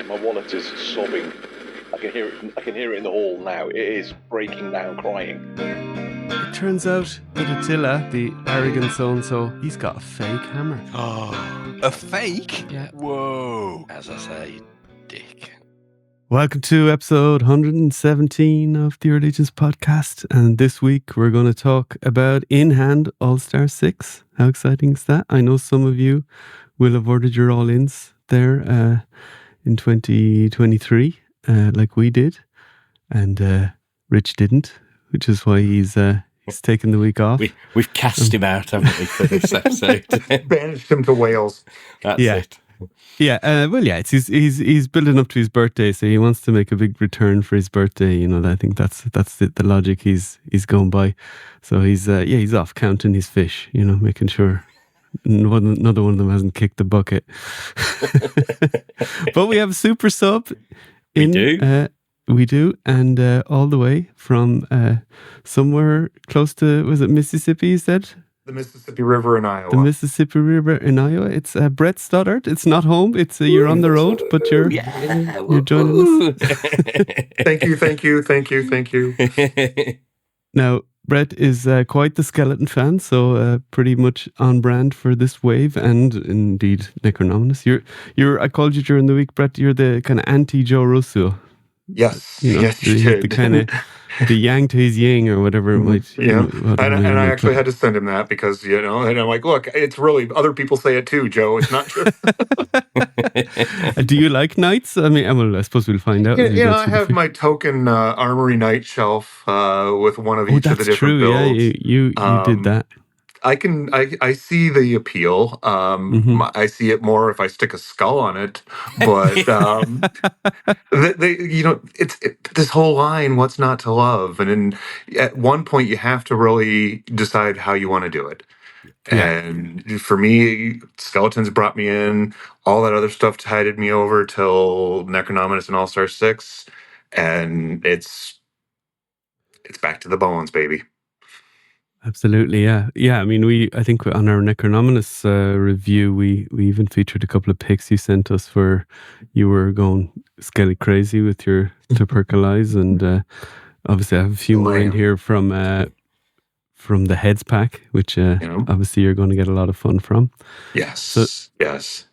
My wallet is sobbing. I can hear it. I can hear it in the hall now. It is breaking down, crying. It turns out that Attila, the arrogant so-and-so, he's got a fake hammer. Oh, a fake? Yeah. Whoa. As I say, dick. Welcome to episode 117 of the Religions podcast. And this week we're going to talk about In-Hand All-Star 6. How exciting is that? I know some of you will have ordered your all-ins there in 2023, like we did. And Rich didn't, which is why he's taken the week off. We've cast him out, haven't we, for this episode? Banished him to Wales. That's it. Yeah, he's building up to his birthday, so he wants to make a big return for his birthday. You know, I think that's the logic he's going by. So he's off counting his fish. You know, making sure another one of them hasn't kicked the bucket. But we have a super sub. We do, and all the way from somewhere close to, was it Mississippi, you said? The Mississippi River in Iowa. The Mississippi River in Iowa. It's Brett Stoddart. It's not home. It's you're on the road, but you're joining us. Thank you. Now, Brett is quite the skeleton fan, so pretty much on brand for this wave, and indeed Necronominus. You're. I called you during the week, Brett. You're the kind of anti-Joe Russo. Yes, you did. The kind of the yang to his yang, or whatever it might. Yeah, and I actually had to send him that because, you know, and I'm like, look, it's really, other people say it too, Joe. It's not true. Do you like knights? I mean, well, I suppose we'll find out. Yeah, I have my token Armory Knight shelf with one of each of the different builds. Yeah, you did that. I see the appeal. I see it more if I stick a skull on it. But it's this whole line, what's not to love? And at one point, you have to really decide how you want to do it. Yeah. And for me, skeletons brought me in. All that other stuff tided me over till Necronominus and All-Star 6, and it's back to the bones, baby. Absolutely, yeah. I mean, I think on our Necronominus review, we even featured a couple of pics you sent us where you were going skelly crazy with your tuberculize, and obviously I have a few more in here from the Heads pack, which obviously you're going to get a lot of fun from. Yes, yes.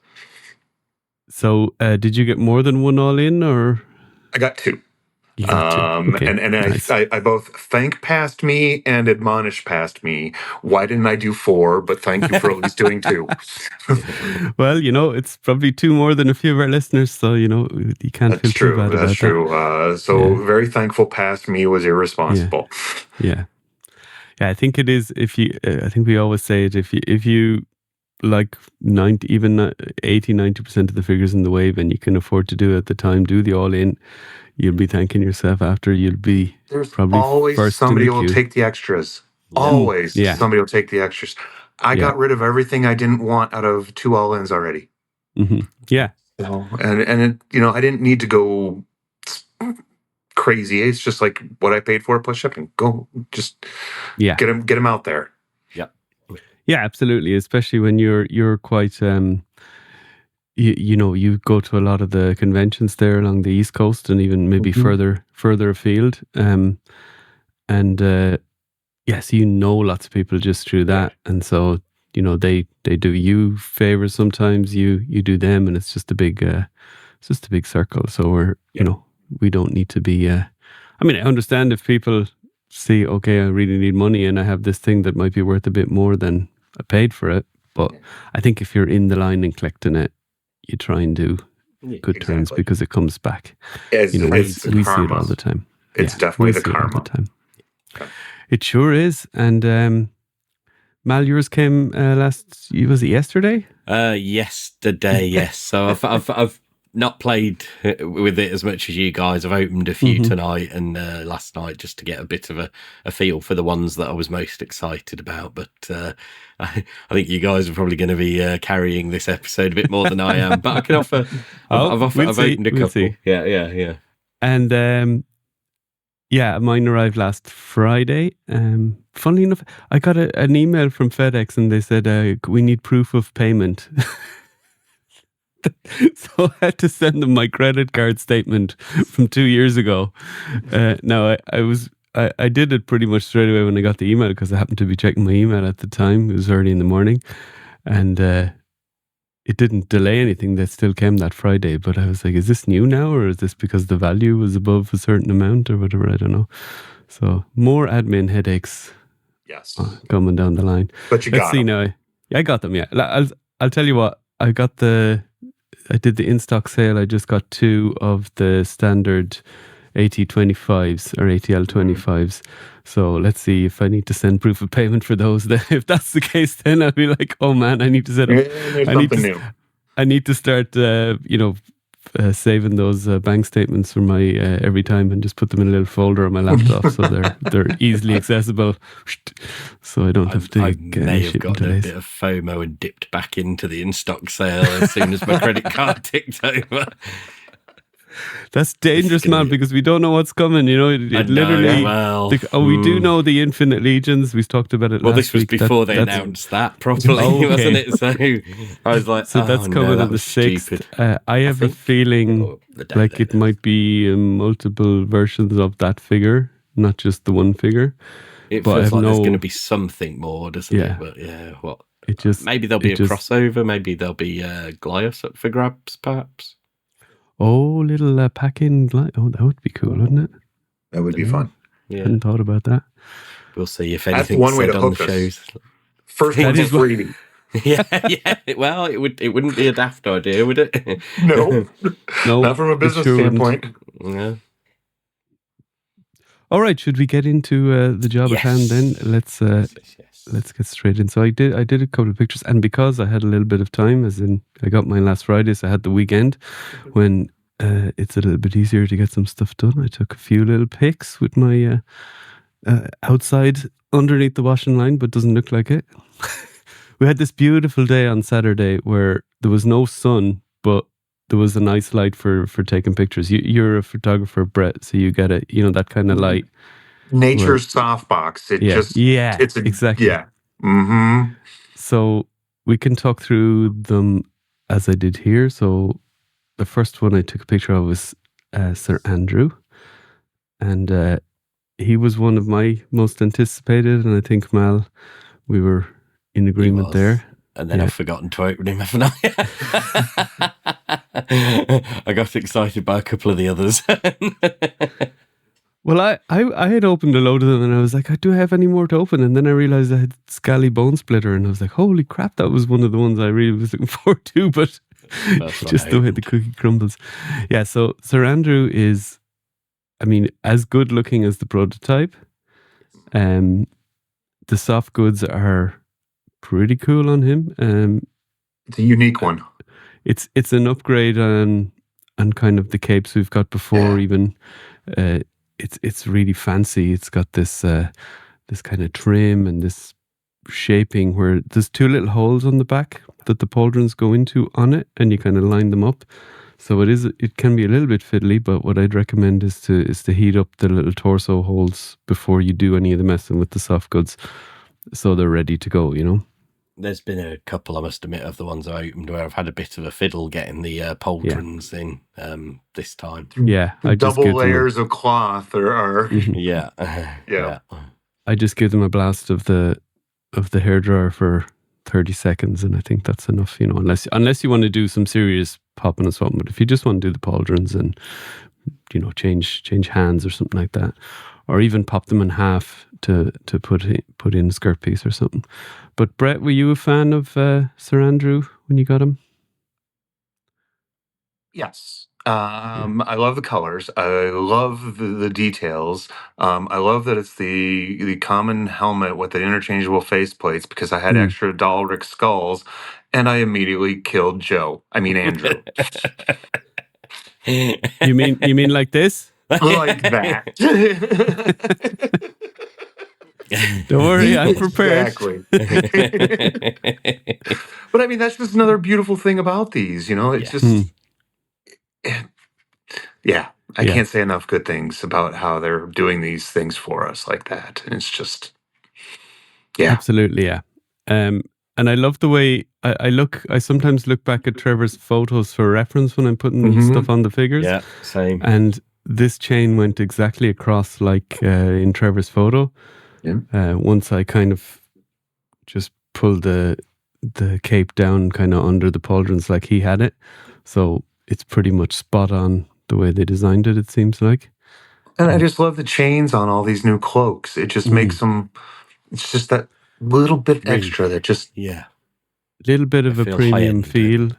So, did you get more than one all-in, or? I got two. Okay. And nice. I both thank past me and admonish past me. Why didn't I do 4? But thank you for at least doing 2. Well, you know, it's probably 2 more than a few of our listeners, so you know you can't feel too bad about that. That's true. Very thankful past me was irresponsible. Yeah. I think it is. I think we always say it. If you like 80-90% of the figures in the wave, and you can afford to do it at the time, do the all-in. You'll be thanking yourself after. There's probably always first somebody in the will queue. Take the extras. Always somebody will take the extras. I got rid of everything I didn't want out of 2 all-ins already. Mm-hmm. Yeah. So, and it, I didn't need to go crazy. It's just like what I paid for plus shipping. Go, just get them out there. Yeah, absolutely. Especially when you're quite. You go to a lot of the conventions there along the East Coast, and even maybe further afield. So lots of people just through that, and so they do you favors sometimes. You do them, and it's just a big circle. So we're we don't need to be. I understand if people see, okay, I really need money, and I have this thing that might be worth a bit more than I paid for it. But I think if you're in the line and collecting it, you try and do good turns because it comes back. We see it all the time. It's definitely the karma. All the time. Okay. It sure is. And Mal, yours came was it yesterday? Yesterday, yes. So I've not played with it as much as you guys. I've opened a few tonight and last night just to get a bit of a feel for the ones that I was most excited about. But I think you guys are probably going to be carrying this episode a bit more than I am. But I can offer. I've opened a couple. Yeah. And mine arrived last Friday. Funnily enough, I got an email from FedEx and they said we need proof of payment. So I had to send them my credit card statement from 2 years ago. Now I did it pretty much straight away when I got the email, because I happened to be checking my email at the time. It was early in the morning, and it didn't delay anything. That still came that Friday. But I was like, is this new now, or is this because the value was above a certain amount or whatever? I don't know. So more admin headaches. Yes. Coming down the line. But you got them. now. Yeah, I got them. Yeah, I'll tell you what. I did the in-stock sale. I just got 2 of the standard AT25s or ATL25s. So let's see if I need to send proof of payment for those. Then, if that's the case, then I'll be like, oh man, I need to set up. I need to start, saving those bank statements for my every time, and just put them in a little folder on my laptop, so they're easily accessible, so I don't have to. I may have gotten a bit of FOMO and dipped back into the in-stock sale as soon as my credit card ticked over. That's dangerous, man, because we don't know what's coming. You know, it literally. We do know the Infinite Legions. We talked about it. Well, last this was week. before they announced that properly, wasn't it? So I was like, so that's coming on the 6th. I have a feeling like it might be multiple versions of that figure, not just the one figure. It feels like there's going to be something more, doesn't it? But yeah, what? Maybe there'll be a crossover. Maybe there'll be Goliath up for grabs, perhaps. Oh, little pack-in. Oh, that would be cool, wouldn't it? That would be fun. Yeah. Hadn't thought about that. We'll see if anything's one way said to on the hook us. shows. First one's free. Yeah. Well, it wouldn't be a daft idea, would it? No, not from a business standpoint. Yeah. All right, should we get into the job at hand then? Let's get straight in. So I did a couple of pictures, and because I had a little bit of time, as in I got mine last Friday, so I had the weekend when it's a little bit easier to get some stuff done. I took a few little pics with my outside underneath the washing line, but doesn't look like it. We had this beautiful day on Saturday where there was no sun, but there was a nice light for taking pictures. You're a photographer, Brett, so you get it. You know, that kind of light. Nature's softbox. It's exactly. Yeah. Mm-hmm. So we can talk through them as I did here. So the first one I took a picture of was Sir Andrew, and he was one of my most anticipated. And I think, Mal, we were in agreement there. And then I've forgotten to open him, haven't I? I got excited by a couple of the others. Well, I had opened a load of them, and I was like, do I have any more to open? And then I realized I had Scally Bone Splitter, and I was like, holy crap, that was one of the ones I really was looking forward to, but just the way the cookie crumbles. Yeah, so Sir Andrew is, I mean, as good looking as the prototype. The soft goods are pretty cool on him. It's a unique one. It's an upgrade on kind of the capes we've got before, even. It's really fancy. It's got this kind of trim and this shaping where there's 2 little holes on the back that the pauldrons go into on it, and you kind of line them up. So it can be a little bit fiddly, but what I'd recommend is to heat up the little torso holes before you do any of the messing with the soft goods, so they're ready to go, you know. There's been a couple, I must admit, of the ones I opened where I've had a bit of a fiddle getting the pauldrons in this time. Yeah. Double layers of cloth are Yeah. I just give them a blast of the hairdryer for 30 seconds, and I think that's enough, you know, unless you want to do some serious popping or something. But if you just want to do the pauldrons and, you know, change hands or something like that, or even pop them in half to put in a skirt piece or something. But Brett, were you a fan of Sir Andrew when you got him? Yes. I love the colors. I love the details. I love that it's the common helmet with the interchangeable faceplates, because I had extra Dalric skulls, and I immediately killed Andrew. You mean like this? Like that. Don't worry, I'm prepared. Exactly. But I mean, that's just another beautiful thing about these, you know. It's just, I can't say enough good things about how they're doing these things for us like that. And it's just, absolutely, yeah. I love the way I sometimes look back at Trevor's photos for reference when I'm putting stuff on the figures. Yeah, same. And this chain went exactly across like in Trevor's photo. Yeah. Once I kind of just pulled the cape down kind of under the pauldrons like he had it. So it's pretty much spot on the way they designed it, it seems like. And I just love the chains on all these new cloaks. It just makes them, it's just that little bit Really? extra that just, Yeah. Little bit of I a feel premium high-end, feel.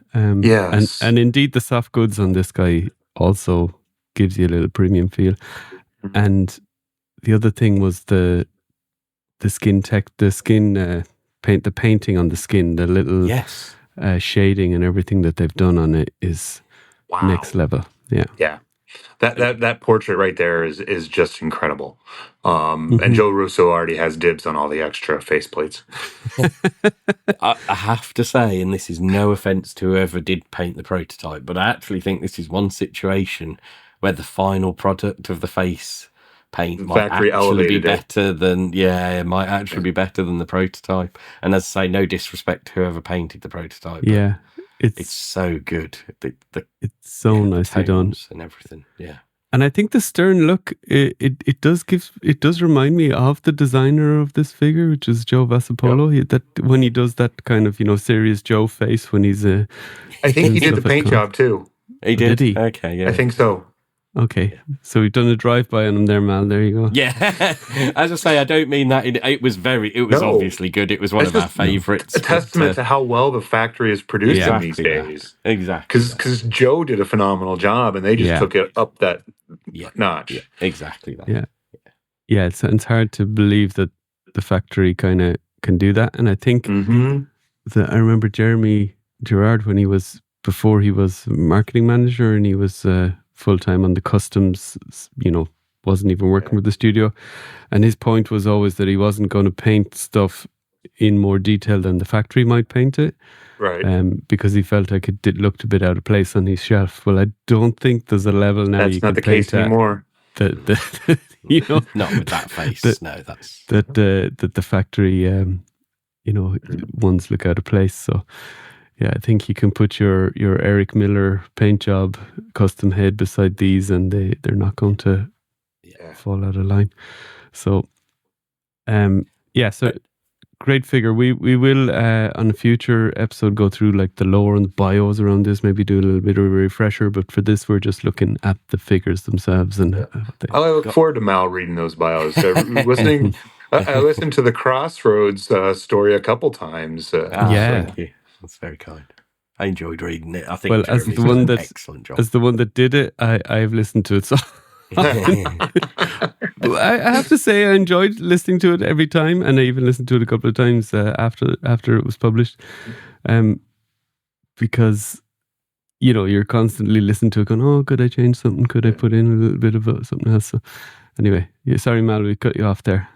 Yes. And indeed the soft goods on this guy also gives you a little premium feel. And the other thing was the skin paint, the painting on the skin, the little Yes. shading and everything that they've done on it is wow. next level. Yeah. Yeah. That portrait right there is just incredible. And Joe Russo already has dibs on all the extra faceplates. I have to say, and this is no offense to whoever did paint the prototype, but I actually think this is one situation where the final product of the face paint might Factory actually be elevated it. better than it might actually be better than the prototype. And as I say, no disrespect to whoever painted the prototype. But Yeah. it's so good. It's so the nicely done. tones and everything. Yeah. And I think the stern look, it does remind me of the designer of this figure, which is Joe Vasapolo. That when he does that kind of serious Joe face when he's I think he did the stuff at paint con. job too. He did. Did he? Okay, yeah. I think so. Okay, so we've done a drive-by on him there, Mal. There you go. Yeah, as I say, I don't mean that. It was No. obviously good. It was one It's of our just favourites. A testament to how well the factory is producing Exactly these that. days. Exactly. Because Joe did a phenomenal job, and they just took it up that notch. Yeah, exactly that. Yeah. It's hard to believe that the factory kind of can do that, and I think I remember Jeremy Gerard before he was marketing manager, and he was full time on the customs. Wasn't even working with the studio, and his point was always that he wasn't going to paint stuff in more detail than the factory might paint it. Right. Because he felt like it looked a bit out of place on his shelf. Well, I don't think there's a level now That's you not can the paint case anymore. that Not with that face. That's that the factory ones look out of place. So yeah, I think you can put your Eric Miller paint job custom head beside these, and they're not going to fall out of line. So so great figure. We will on a future episode go through like the lore and the bios around this, maybe do a little bit of a refresher, but for this we're just looking at the figures themselves and what they I look forward to Mal reading those bios. I listened to the Crossroads story a couple times. Thank you. That's very kind. I enjoyed reading it. I think Well, as Jeremy's the one done an that's- excellent job. As the one that did it, I've listened to it so I have to say I enjoyed listening to it every time, and I even listened to it a couple of times after it was published, because you're constantly listening to it going, oh, could I change something, could I put in a little bit of something else. So anyway, sorry Mal, we cut you off there.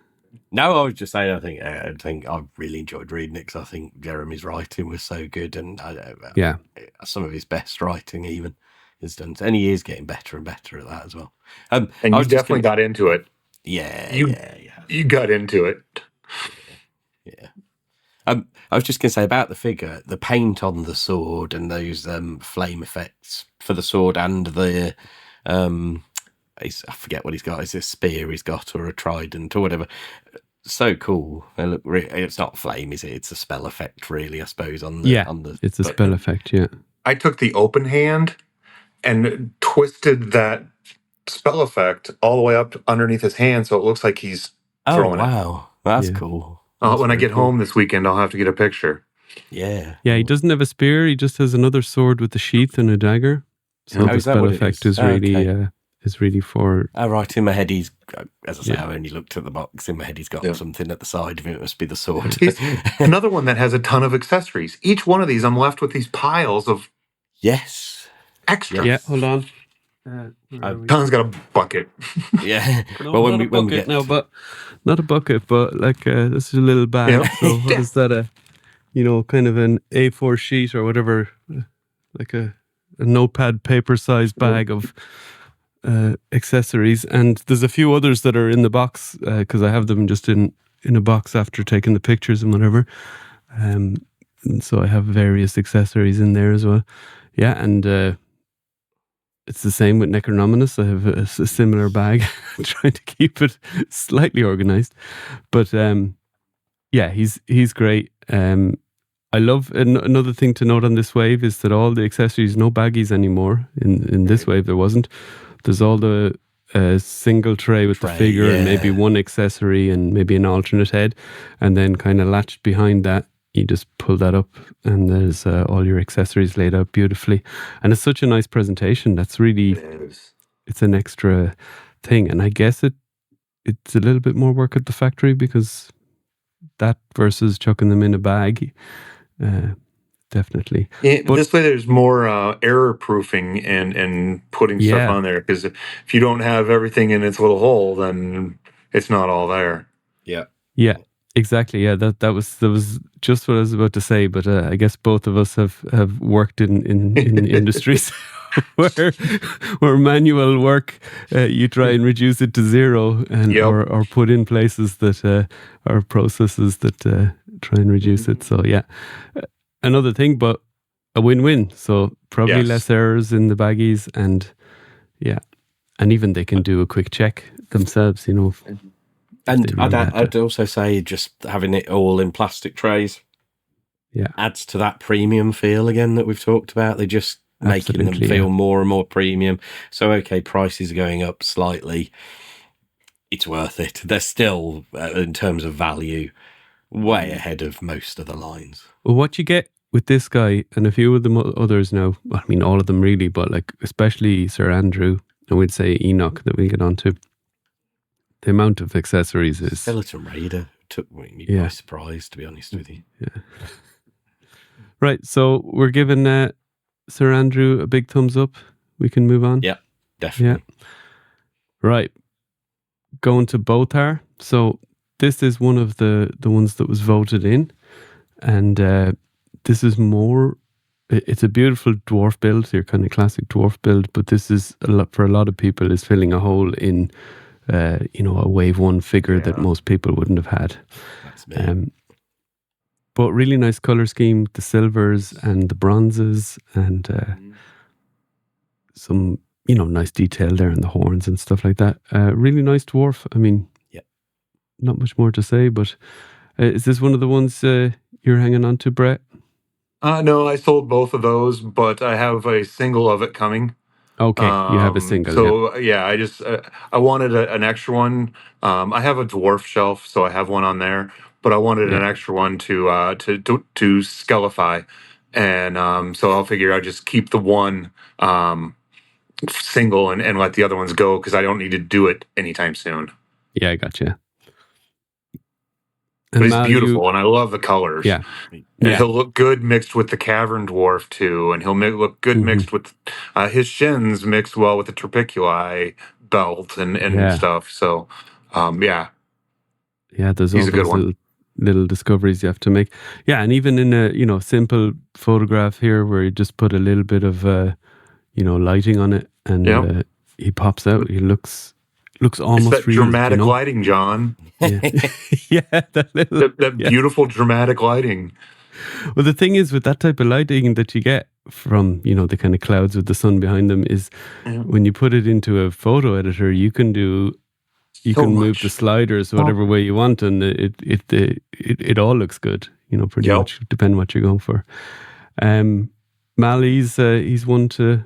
No, I was just saying, I think I really enjoyed reading it because I think Jeremy's writing was so good, and some of his best writing even is done, and he is getting better and better at that as well. And you definitely got into it. You got into it. Yeah. I was just going to say about the figure, the paint on the sword and those flame effects for the sword and the I forget what he's got. Is it a spear he's got or a trident or whatever? So cool. They look. It's not flame, is it? It's a spell effect, really. I suppose it's a spell effect. Yeah. I took the open hand and twisted that spell effect all the way up underneath his hand, so it looks like he's throwing it. Wow, that's cool. When I get home this weekend, I'll have to get a picture. Yeah. Yeah, he doesn't have a spear. He just has another sword with a sheath and a dagger. So the spell effect is really for... right, in my head he's, as I say, I only looked at the box. In my head he's got something at the side of it. It must be the sword. Another one that has a ton of accessories. Each one of these, I'm left with these piles of extras. Yeah, hold on. Con's got a bucket. Yeah. No, well, when we get but not a bucket, but like this is a little bag. Yeah. So what is that? Kind of an A4 sheet or whatever, like a notepad paper sized bag of accessories. And there's a few others that are in the box because I have them just in a box after taking the pictures and whatever. And so I have various accessories in there as well. Yeah, and it's the same with Necronominus. I have a similar bag. Trying to keep it slightly organized. But yeah, he's great. I love another thing to note on this wave is that all the accessories, no baggies anymore. In this wave, there wasn't. There's all the single tray with the figure and maybe one accessory and maybe an alternate head, and then kind of latched behind that. You just pull that up, and there's all your accessories laid out beautifully. And it's such a nice presentation. That's really it's an extra thing, and I guess it's a little bit more work at the factory because that versus chucking them in a bag. Definitely. Yeah, but this way there's more error proofing and putting stuff on there, because if you don't have everything in its little hole, then it's not all there. Yeah, exactly. Yeah, that was just what I was about to say. But I guess both of us have worked in industries where manual work, you try and reduce it to zero, and or put in places that are processes that try and reduce it. So yeah, another thing, but a win-win. So probably less errors in the baggies, and and even they can do a quick check themselves, And I'd also say just having it all in plastic trays adds to that premium feel again that we've talked about. They're just making them feel more and more premium. So, okay, prices are going up slightly. It's worth it. They're still, in terms of value, way ahead of most of the lines. Well, what you get with this guy and a few of the others now, well, I mean, all of them really, but like especially Sir Andrew, and we'd say Enoch that we'll get onto. The amount of accessories is... Skeleton Raider took me by surprise, to be honest with you. Yeah. Right, so we're giving Sir Andrew a big thumbs up. We can move on? Yeah, definitely. Yeah. Right. Going to Bothar. So this is one of the ones that was voted in. And this is more... It's a beautiful dwarf build, your kind of classic dwarf build, but this is, for a lot of people, is filling a hole in... a wave one figure that most people wouldn't have had. That's me. But really nice color scheme, the silvers and the bronzes, and some nice detail there in the horns and stuff like that. Really nice dwarf. I mean, not much more to say, but is this one of the ones you're hanging on to, Brett? No, I sold both of those, but I have a single of it coming. Okay, you have a single. So I just I wanted an extra one. I have a dwarf shelf, so I have one on there. But I wanted an extra one to skelify, and so I'll figure I'll just keep the one single and let the other ones go, because I don't need to do it anytime soon. Yeah, I gotcha. But he's beautiful, and I love the colors. Yeah. And he'll look good mixed with the Cavern Dwarf, too. And he'll look good mixed with... his shins mixed well with the Trapiculi belt and stuff. So, yeah. Yeah, there's all those little discoveries you have to make. Yeah, and even in a, simple photograph here where you just put a little bit of, lighting on it, and he pops out. He looks almost it's that real, dramatic lighting, John. Yeah, that beautiful dramatic lighting. Well, the thing is with that type of lighting that you get from the kind of clouds with the sun behind them is when you put it into a photo editor, you can move the sliders whatever way you want, and it all looks good. Pretty much depending what you're going for. Mal, he's one to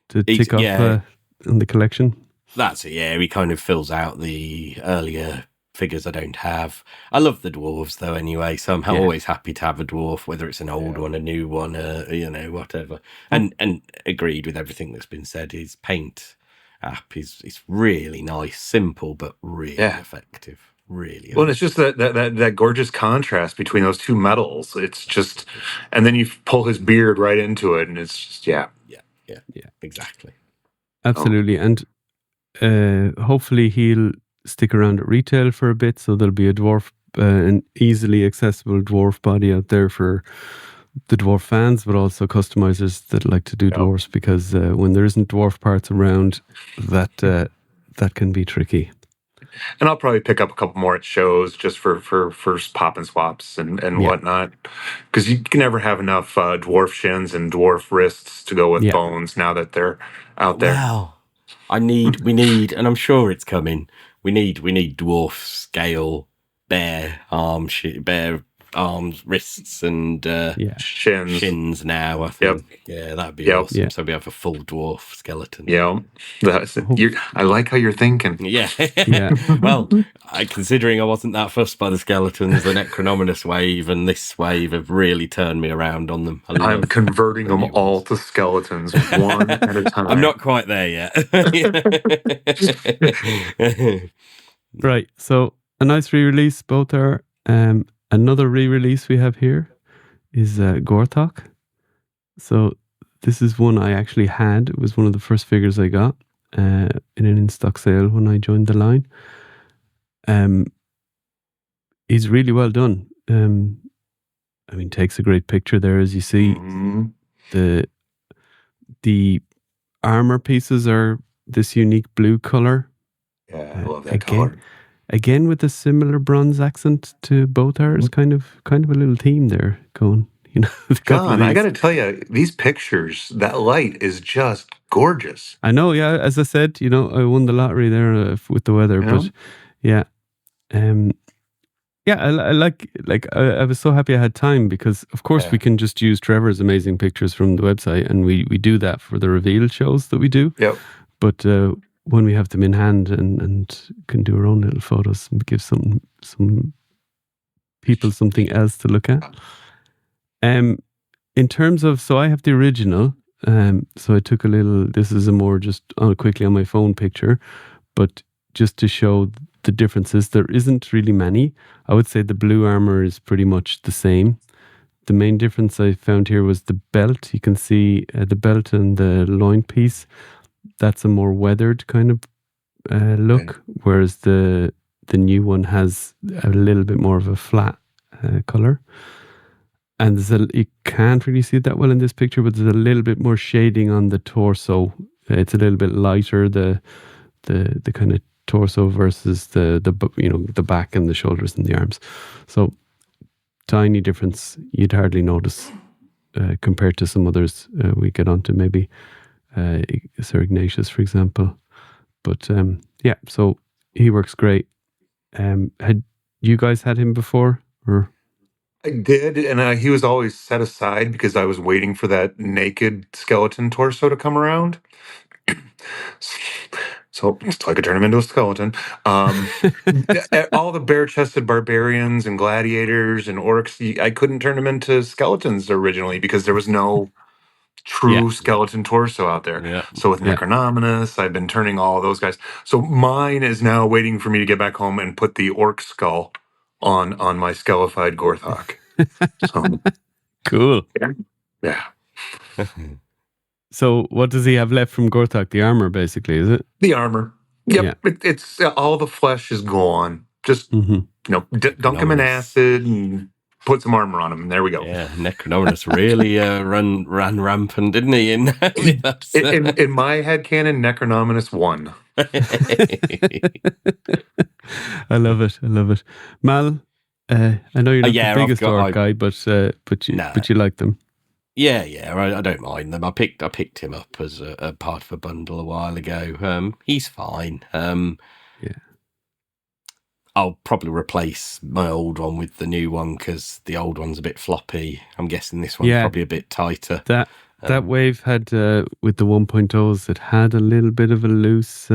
tick off in the collection. That's it, yeah. He kind of fills out the earlier figures I don't have. I love the dwarves, though, anyway, so I'm always happy to have a dwarf, whether it's an old one, a new one, whatever. And agreed with everything that's been said. His paint app is really nice, simple, but really effective. Really. Well, it's just that gorgeous contrast between those two metals. It's just... And then you pull his beard right into it, and it's just, Yeah, exactly. Absolutely. And hopefully he'll stick around at retail for a bit, so there'll be a dwarf, an easily accessible dwarf body out there for the dwarf fans, but also customizers that like to do dwarves, because when there isn't dwarf parts around, that can be tricky. And I'll probably pick up a couple more at shows just for pop and swaps and Yeah. whatnot, because you can never have enough dwarf shins and dwarf wrists to go with Yeah. bones now that they're out there. Wow. We need, and I'm sure it's coming. We need dwarf scale bare arms, wrists, and shins now. I think. Yeah, that'd be awesome. Yeah. So we have a full dwarf skeleton. Yeah, I like how you're thinking. Yeah. Yeah. Well, considering I wasn't that fussed by the skeletons, the Necronominus wave and this wave have really turned me around on them. I'm converting them all to skeletons one at a time. I'm not quite there yet. Right. So a nice re-release. Both are. Another re-release we have here is Gorththawk. So this is one I actually had. It was one of the first figures I got in an in-stock sale when I joined the line. He's really well done. I mean, takes a great picture there, as you see. Mm-hmm. The armor pieces are this unique blue color. Yeah, I love that color. Again, with a similar bronze accent to both ours, kind of a little theme there going. You know, John, I got to tell you, these pictures, that light is just gorgeous. I know, yeah. As I said, you know, I won the lottery there with the weather, but yeah, yeah. I like. I was so happy I had time because, of course, we can just use Trevor's amazing pictures from the website, and we do that for the reveal shows that we do. Yep. But when we have them in hand and can do our own little photos and give some people something else to look at. In terms of, so I have the original. So I took a little. This is a more just quickly on my phone picture, but just to show the differences. There isn't really many. I would say the blue armor is pretty much the same. The main difference I found here was the belt. You can see the belt and the loin piece. That's a more weathered kind of look, whereas the new one has a little bit more of a flat color. And you can't really see it that well in this picture, but there's a little bit more shading on the torso. It's a little bit lighter, the kind of torso versus the back and the shoulders and the arms. So tiny difference you'd hardly notice compared to some others we get onto, maybe Sir Ignatius, for example. But yeah, so he works great. Had you guys had him before, or? I did, and he was always set aside because I was waiting for that naked skeleton torso to come around. So I could turn him into a skeleton. All the bare-chested barbarians and gladiators and orcs, I couldn't turn them into skeletons originally because there was no true skeleton torso out there. Yeah. So with Necronominus, I've been turning all those guys. So mine is now waiting for me to get back home and put the orc skull on my skelefied Gorththawk. So, cool. Yeah. So what does he have left from Gorththawk? The armor, basically, is it? The armor. Yep. Yeah. It's all the flesh is gone. Just dunk him in acid and put some armor on him, and there we go. Yeah, Necronominus really ran rampant, didn't he? In my headcanon, Necronominus won. I love it. Mal, I know you're not the biggest orc guy, but you like them. Yeah, I don't mind them. I picked him up as a part of a bundle a while ago. He's fine. I'll probably replace my old one with the new one because the old one's a bit floppy. I'm guessing this one's probably a bit tighter. That wave had, with the 1.0s, it had a little bit of a loose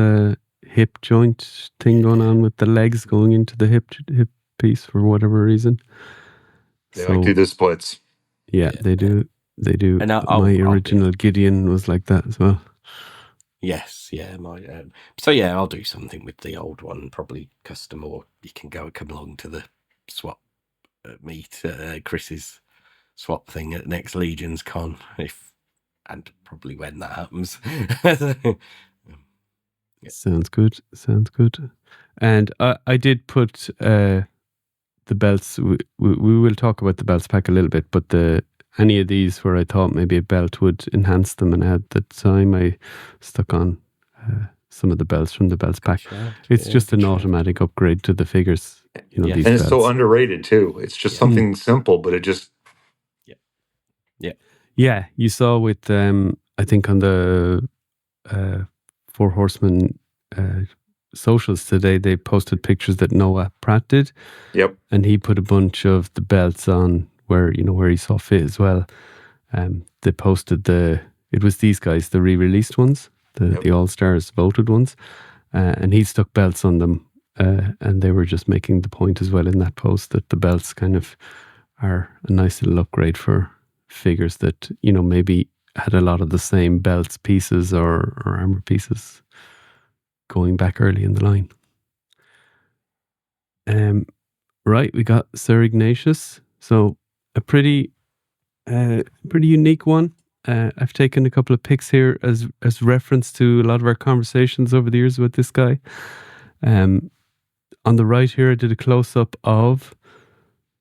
hip joint thing going on with the legs going into the hip piece for whatever reason. They like do the splits. Yeah, they do. They do. And my original Gideon was like that as well. Yes, yeah. I'll do something with the old one, probably custom, or you can come along to the swap meet, Chris's swap thing at next Legions Con, and probably when that happens. Sounds good. And I did put the belts. We will talk about the belts pack a little bit, but any of these where I thought maybe a belt would enhance them, and at the time I stuck on some of the belts from the belts pack. Sure. It's Yeah, just an sure. automatic upgrade to the figures. You know, Yeah. these And it's so belts. underrated too. It's just something simple, but it just Yeah, you saw with I think on the Four Horsemen socials today, they posted pictures that Noah Pratt did, yep. and he put a bunch of the belts on where he saw fit as well. They posted it was these guys, the re-released ones, the All-Stars voted ones, and he stuck belts on them, and they were just making the point as well in that post that the belts kind of are a nice little upgrade for figures that maybe had a lot of the same belts pieces or armor pieces going back early in the line. Right, we got Sir Ignatius, so a pretty unique one. I've taken a couple of pics here as reference to a lot of our conversations over the years with this guy. On the right here, I did a close up of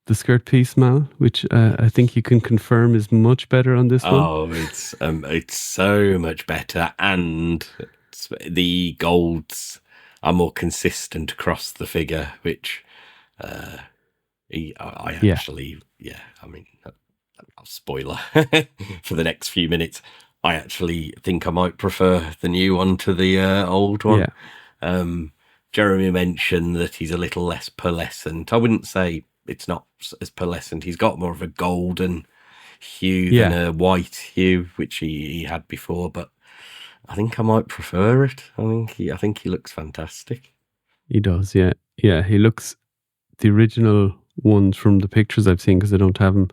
the skirt piece, Mal, which I think you can confirm is much better on this one. Oh, it's so much better, and the golds are more consistent across the figure, which I actually, I mean, I'll spoiler for the next few minutes. I actually think I might prefer the new one to the old one. Yeah. Jeremy mentioned that he's a little less pearlescent. I wouldn't say it's not as pearlescent. He's got more of a golden hue than a white hue, which he had before, but I think I might prefer it. I think he looks fantastic. He does, yeah. Yeah, he looks, the original ones from the pictures I've seen, because I don't have them,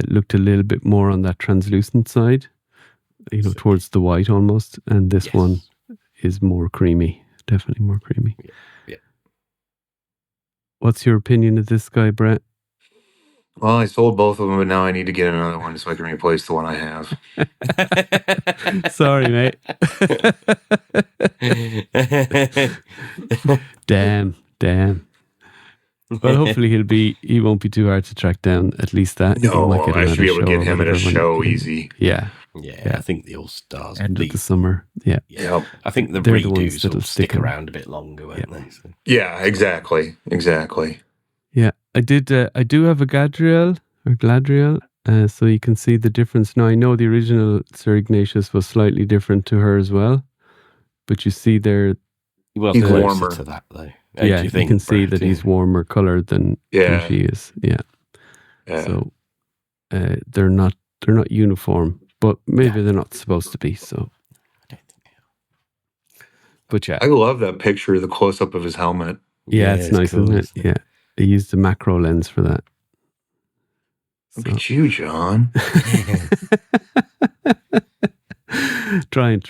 looked a little bit more on that translucent side, towards the white almost, and this one is more creamy, definitely more creamy. Yeah. What's your opinion of this guy, Brett? Well, I sold both of them, but now I need to get another one so I can replace the one I have. Sorry, mate. Damn. Well, hopefully he won't be too hard to track down. At least that. No, might get I should be able to get him at a whatever show easy. Yeah. Yeah, I think the All-Stars End of the summer. Yeah. Yep. I think the They're the ones redos that'll will stick stick 'em. around a bit longer, won't they? So. Yeah, exactly. Yeah, I do have a Gadriel or Gladriel, so you can see the difference. Now I know the original Sir Ignatius was slightly different to her as well, but you see there. Well, He's closer warmer. to that though. Yeah, Do you think, can see Brett? that he's warmer coloured than she is. Yeah. So they're not uniform, but maybe they're not supposed to be. So, I don't think they are. but yeah, I love that picture, the close up of his helmet. yeah, it's nice, cool, isn't it? Yeah, they used the macro lens for that. Look at you, John. Trying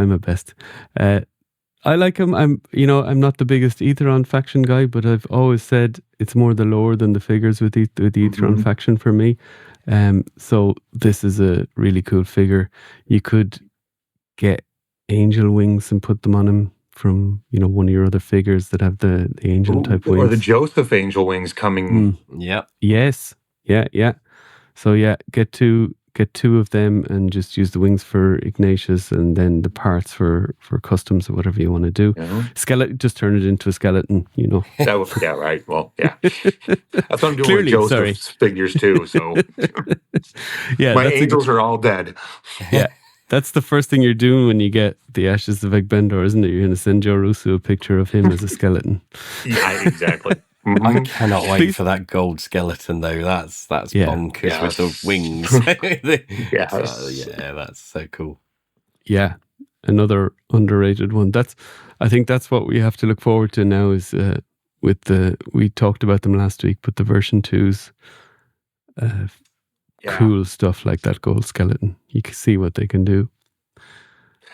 my best. I like him. I'm not the biggest Aetheron faction guy, but I've always said it's more the lore than the figures with the Aetheron faction for me. So this is a really cool figure. You could get angel wings and put them on him from one of your other figures that have the angel type wings, or the Joseph angel wings coming. Yep. Yes. Yeah. So yeah, get two of them and just use the wings for Ignatius and then the parts for customs or whatever you want to do. Skeleton, just turn it into a skeleton, That was, yeah, right. Well, yeah. That's what I'm doing Clearly, with Joseph's figures too. So yeah, my angels are all dead. Yeah. That's the first thing you're doing when you get the Ashes of Egbendor, isn't it? You're going to send Joe Russo a picture of him as a skeleton. Yeah, exactly. I cannot wait for that gold skeleton though. That's bonkers with the wings. That's so cool. Yeah, another underrated one. I think that's what we have to look forward to now. Is we talked about them last week, but the version 2's cool stuff like that gold skeleton. You can see what they can do.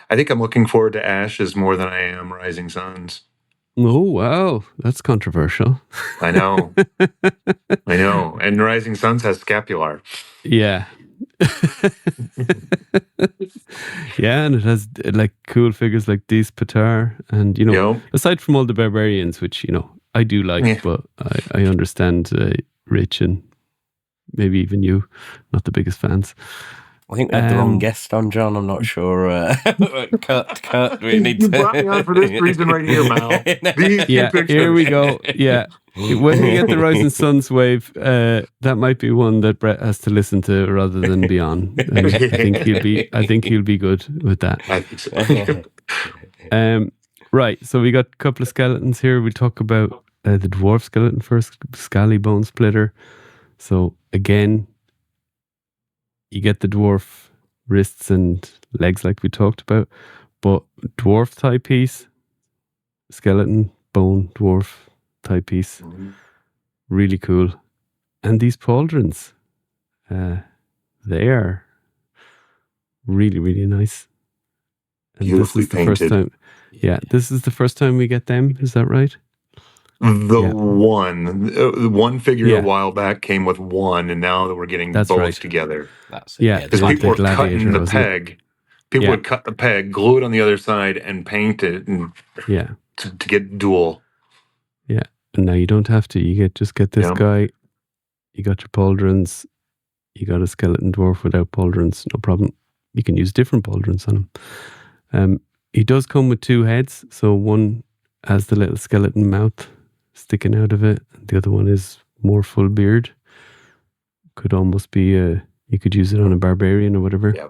I think I'm looking forward to Ashes more than I am Rising Suns. Oh, wow. That's controversial. I know. And Rising Suns has scapular. Yeah. Yeah, and it has like cool figures like Dees Patar and, aside from all the barbarians, which, I do like, but I understand Rich and maybe even you, not the biggest fans. I think we had the wrong guest on, John. I'm not sure. Cut. We need You to... brought me on for this reason right here, Mal. These two pictures. Here we go. Yeah. When we get the Rising Suns wave, that might be one that Brett has to listen to rather than be on. I think he'll be good with that. I think so. Right. So we got a couple of skeletons here. We talk about the dwarf skeleton first, Scally Bone Splitter. So again, you get the dwarf wrists and legs like we talked about, but dwarf thigh piece, skeleton, bone, dwarf thigh piece. Really cool. And these pauldrons, they are really, really nice. And Beautifully this is the first painted. time. Yeah, this is the first time we get them. Is that right? One figure a while back came with one, and now that we're getting both together. That's it. Yeah, because people were cutting the peg. People would cut the peg, glue it on the other side, and paint it, and to get dual. Yeah, and now you don't have to. You just get this guy. You got your pauldrons. You got a skeleton dwarf without pauldrons, no problem. You can use different pauldrons on him. He does come with two heads, so one has the little skeleton mouth sticking out of it. The other one is more full beard. Could almost be you could use it on a barbarian or whatever. Yeah,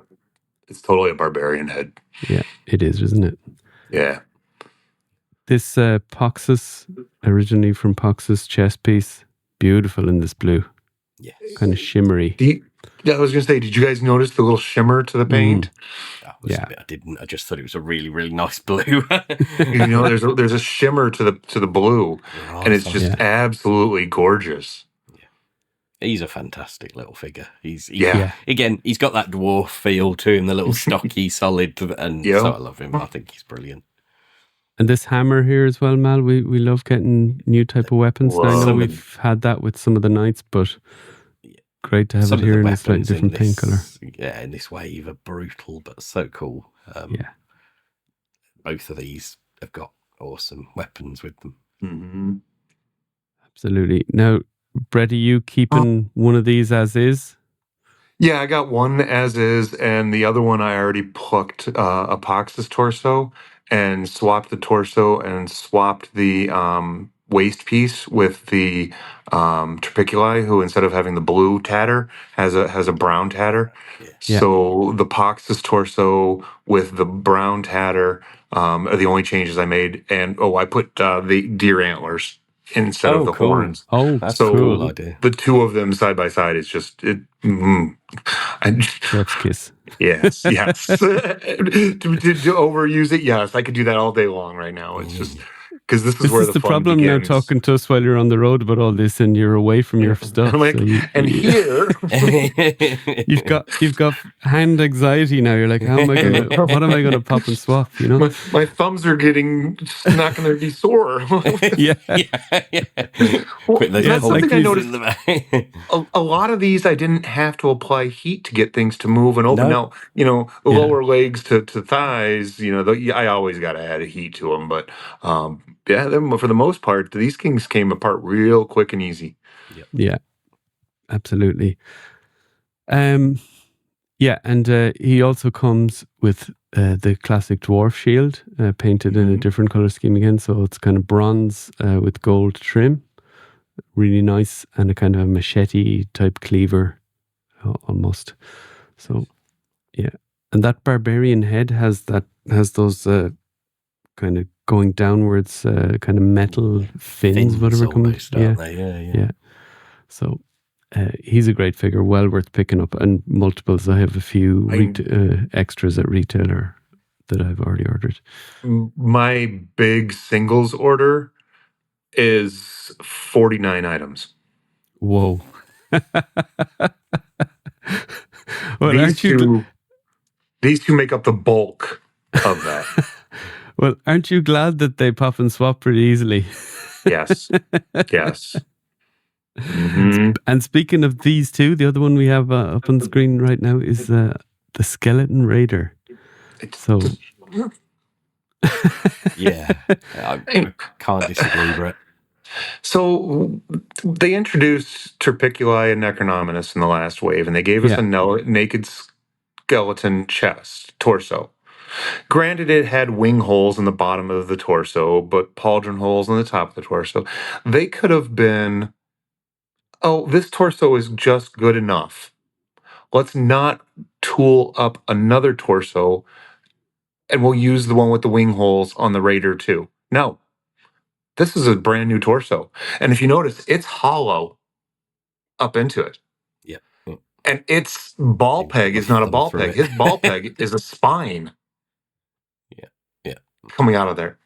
it's totally a barbarian head. Yeah, it is, isn't it? Yeah. This Poxus, originally from Poxus chest piece, beautiful in this blue. Yes. Kind of shimmery. I was going to say, did you guys notice the little shimmer to the paint? I didn't. I just thought it was a really, really nice blue. There's a shimmer to the blue, and it's just absolutely gorgeous. Yeah. He's a fantastic little figure. Again, he's got that dwarf feel to him, the little stocky, solid, and so I love him. I think he's brilliant. And this hammer here as well, Mal. We love getting new type of weapons. Now, I know we've had that with some of the knights, but great to have it here in a slightly different paint color. Yeah, in this wave are brutal, but so cool. Both of these have got awesome weapons with them. Mm-hmm. Absolutely. Now, Brett, are you keeping one of these as is? Yeah, I got one as is, and the other one I already plucked a Poxus torso and swapped the torso and swapped the waist piece with the Trapiculi, who instead of having the blue tatter has a brown tatter. Yeah. So the Poxus torso with the brown tatter are the only changes I made. And I put the deer antlers instead of the horns. Oh, that's a cool idea. The two of them side by side is just it. Chef's kiss. Yes. to overuse it, yes, I could do that all day long right now. It's just because this is where the fun problem begins. now. Talking to us while you're on the road about all this, and you're away from your stuff. Like, so here you've got hand anxiety now. You're like, what am I gonna pop and swap? You know, my thumbs are not going to be sore. That's something I noticed. A lot of these I didn't have to apply heat to get things to move and open. Now, lower legs to thighs. I always got to add a heat to them, but. For the most part, these kings came apart real quick and easy. Yeah, absolutely. And he also comes with the classic dwarf shield, painted in a different color scheme again. So it's kind of bronze with gold trim, really nice, and a kind of a machete type cleaver, almost. So yeah, and that barbarian head has those kind of going downwards, kind of metal fins, whatever comes. Yeah. So he's a great figure, well worth picking up, and multiples. I have a few extras at retailer that I've already ordered. My big singles order is 49 items. Whoa! Well, these two make up the bulk of that. Well, aren't you glad that they pop and swap pretty easily? Yes. Mm-hmm. And speaking of these two, the other one we have up on the screen right now is the Skeleton Raider. So, I can't disagree, Brett. So they introduced Trapiculi and Necronominus in the last wave, and they gave us a naked skeleton torso. Granted, it had wing holes in the bottom of the torso, but pauldron holes on the top of the torso. They could have been, oh, this torso is just good enough. Let's not tool up another torso, and we'll use the one with the wing holes on the Raider too. No, this is a brand new torso. And if you notice, it's hollow up into it. Yeah. And its ball peg is not a ball peg. His ball peg is a spine. Yeah. Coming out of there.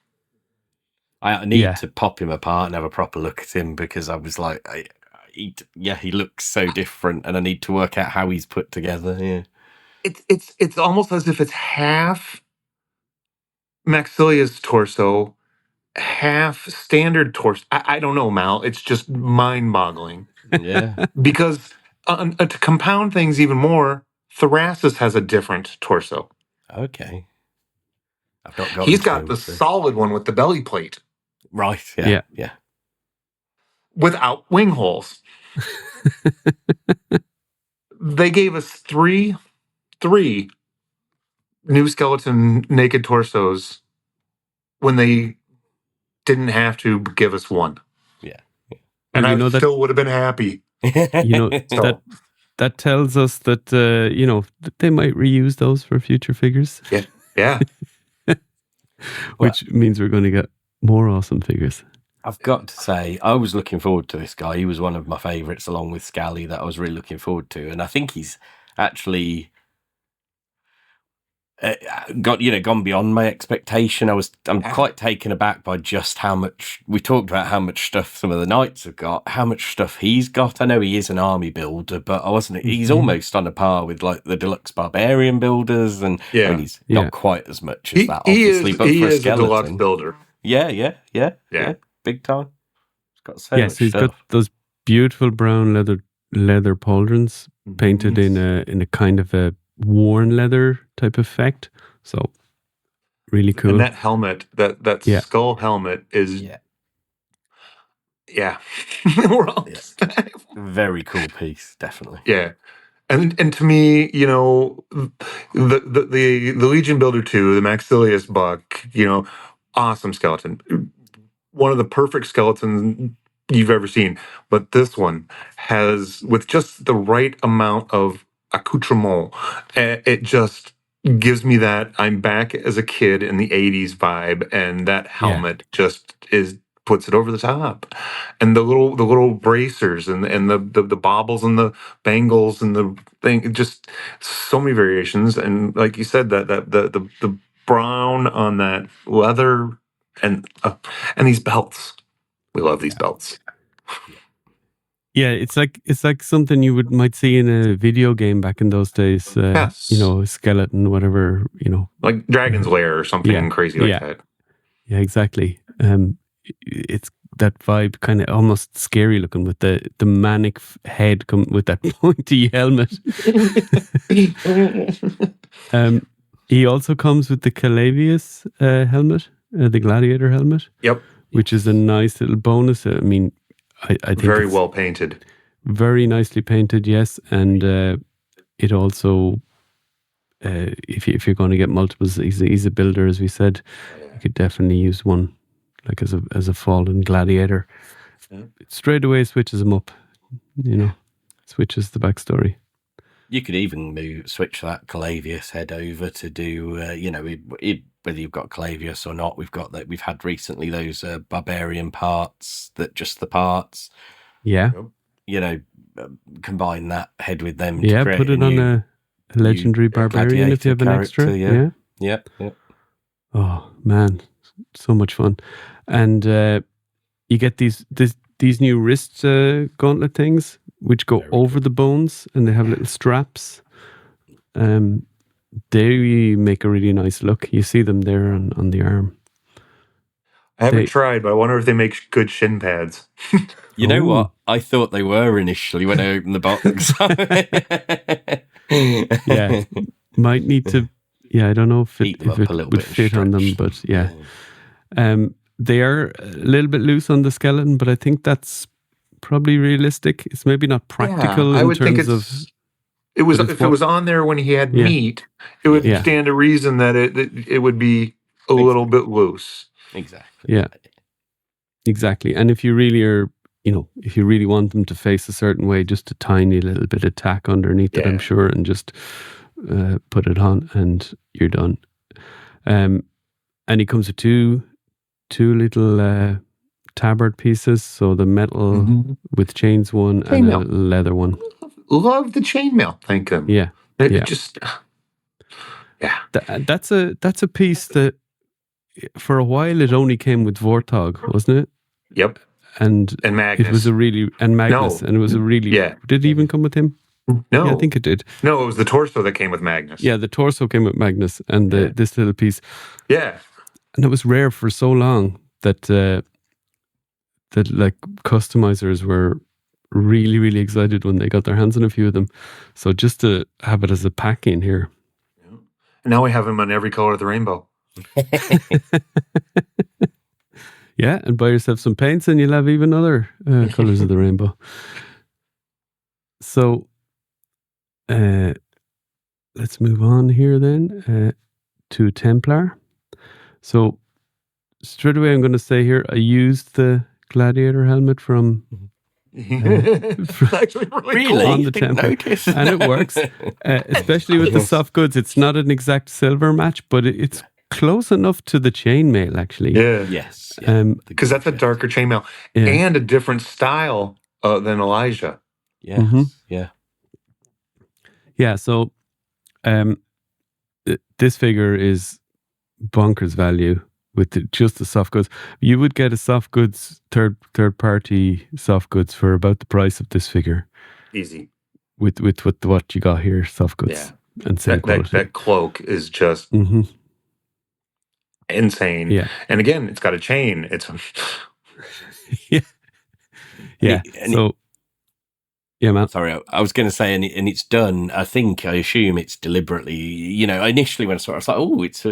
I need to pop him apart and have a proper look at him, because I was like, he looks so different, and I need to work out how he's put together. Yeah. It's almost as if it's half Maxilia's torso, half standard torso. I don't know, Mal. It's just mind-boggling. Yeah. Because to compound things even more, Thrasis has a different torso. Okay. I've not got. He's got the solid one with the belly plate. Right. Yeah. Without wing holes. They gave us three new skeleton naked torsos when they didn't have to give us one. Yeah. And I still would have been happy. That tells us that that they might reuse those for future figures. Yeah. Which means we're going to get more awesome figures. I've got to say, I was looking forward to this guy. He was one of my favourites, along with Scally, that I was really looking forward to. And I think he's actually gone beyond my expectation. I'm quite taken aback by just how much we talked about, how much stuff some of the knights have got, how much stuff he's got. I know he is an army builder, but he's almost on a par with like the deluxe barbarian builders, and he's not quite as much as that, obviously. But for a skeleton, a deluxe builder. Yeah. Big time. He's got so much he's stuff. got those beautiful brown leather pauldrons painted in a kind of a worn leather type effect. So really cool. And that helmet, that skull helmet is we're all very cool piece, definitely. Yeah. And to me, the Legion Builder 2, the Maxilius Buck, awesome skeleton. One of the perfect skeletons you've ever seen. But this one has, with just the right amount of accoutrement, it just gives me that I'm back as a kid in the 80s vibe, and that helmet just puts it over the top. And the little bracers and the baubles and the bangles and the thing, just so many variations. And like you said, the brown on that leather and these belts. We love these belts. Yeah, it's like something you might see in a video game back in those days. A skeleton, whatever, like Dragon's Lair or something crazy like that. Yeah, exactly. It's that vibe, kind of almost scary looking, with the manic head with that pointy helmet. He also comes with the Calavius helmet, the gladiator helmet. Yep. Which is a nice little bonus. I mean, I think very well painted. Very nicely painted, yes. And it also, if you're going to get multiples, he's a builder, as we said. You could definitely use one, like as a fallen gladiator. It straight away switches him up, switches the backstory. You could even switch that Calavius head over to do, whether you've got Calavius or not. We've had recently those barbarian parts, just the parts. Yeah. Combine that head with them. Yeah, put it on a legendary barbarian if you have an extra. Yeah. Oh man, so much fun. And you get these new wrist gauntlet things, which go over the bones, and they have little straps. They make a really nice look. You see them there on the arm. I haven't tried, but I wonder if they make good shin pads. You know what? I thought they were initially when I opened the box. Yeah, might need to. Yeah, I don't know if it would fit on them, but yeah. They are a little bit loose on the skeleton, but I think that's probably realistic. It's maybe not practical I in would think terms of It was But it's if it was on there when he had Yeah. meat, it would Yeah. stand to reason that it would be a little bit loose. Exactly. Yeah. Exactly. And if you really are, if you really want them to face a certain way, just a tiny little bit of tack underneath it, I'm Yeah. sure, and just put it on and you're done. And he comes with two little tabard pieces. So the metal with chains one and a Chainmail. leather one. Love the chainmail. Thank him. Yeah. It Yeah. just yeah. That's a piece that for a while it only came with Vortog, wasn't it? Yep. And Magnus. it was Magnus, and it was a really Yeah. Did it even come with him? No. Yeah, I think it did. No, it was the torso that came with Magnus. Yeah, the torso came with Magnus and this little piece. Yeah. And it was rare for so long that like customizers were really, really excited when they got their hands on a few of them. So just to have it as a pack in here. And now we have him on every color of the rainbow. Yeah, and buy yourself some paints and you'll have even other colors of the rainbow. So let's move on here then to Templar. So straight away I'm going to say here, I used the gladiator helmet from It's actually really cool. on the Templar, and it works, especially with the soft goods. It's not an exact silver match, but it's close enough to the chainmail actually. Yeah. Yes. Because that's a darker chainmail Yeah. and a different style than Elijah. Yes. Yeah. Yeah, so this figure is bonkers value with just the soft goods. You would get a soft goods third party soft goods for about the price of this figure. Easy. With what you got here, soft goods and same quality. That cloak is just insane. Yeah. And again, it's got a chain. It's yeah. So yeah, man. Sorry, I was going to say, and it's done. I assume it's deliberately. Initially when I saw it, I was like, "Oh, it's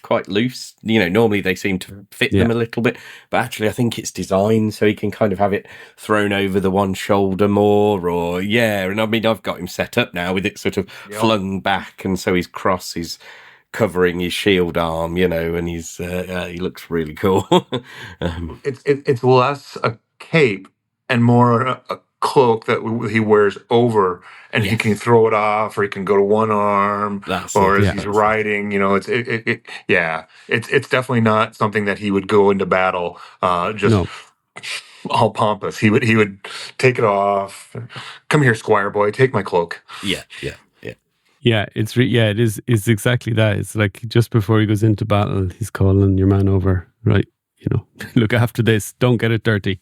quite loose." Normally they seem to fit them a little bit, but actually, I think it's designed so he can kind of have it thrown over the one shoulder more, or And I mean, I've got him set up now with it sort of flung back, and so his cross is covering his shield arm, and he's he looks really cool. it's less a cape and more a cloak that he wears over, and he can throw it off, or he can go to one arm, as he's riding. It's definitely not something that he would go into battle all pompous. He would take it off. Come here, Squire boy, take my cloak. Yeah, it is. It's exactly that. It's like just before he goes into battle, he's calling your man over, right? Look after this. Don't get it dirty.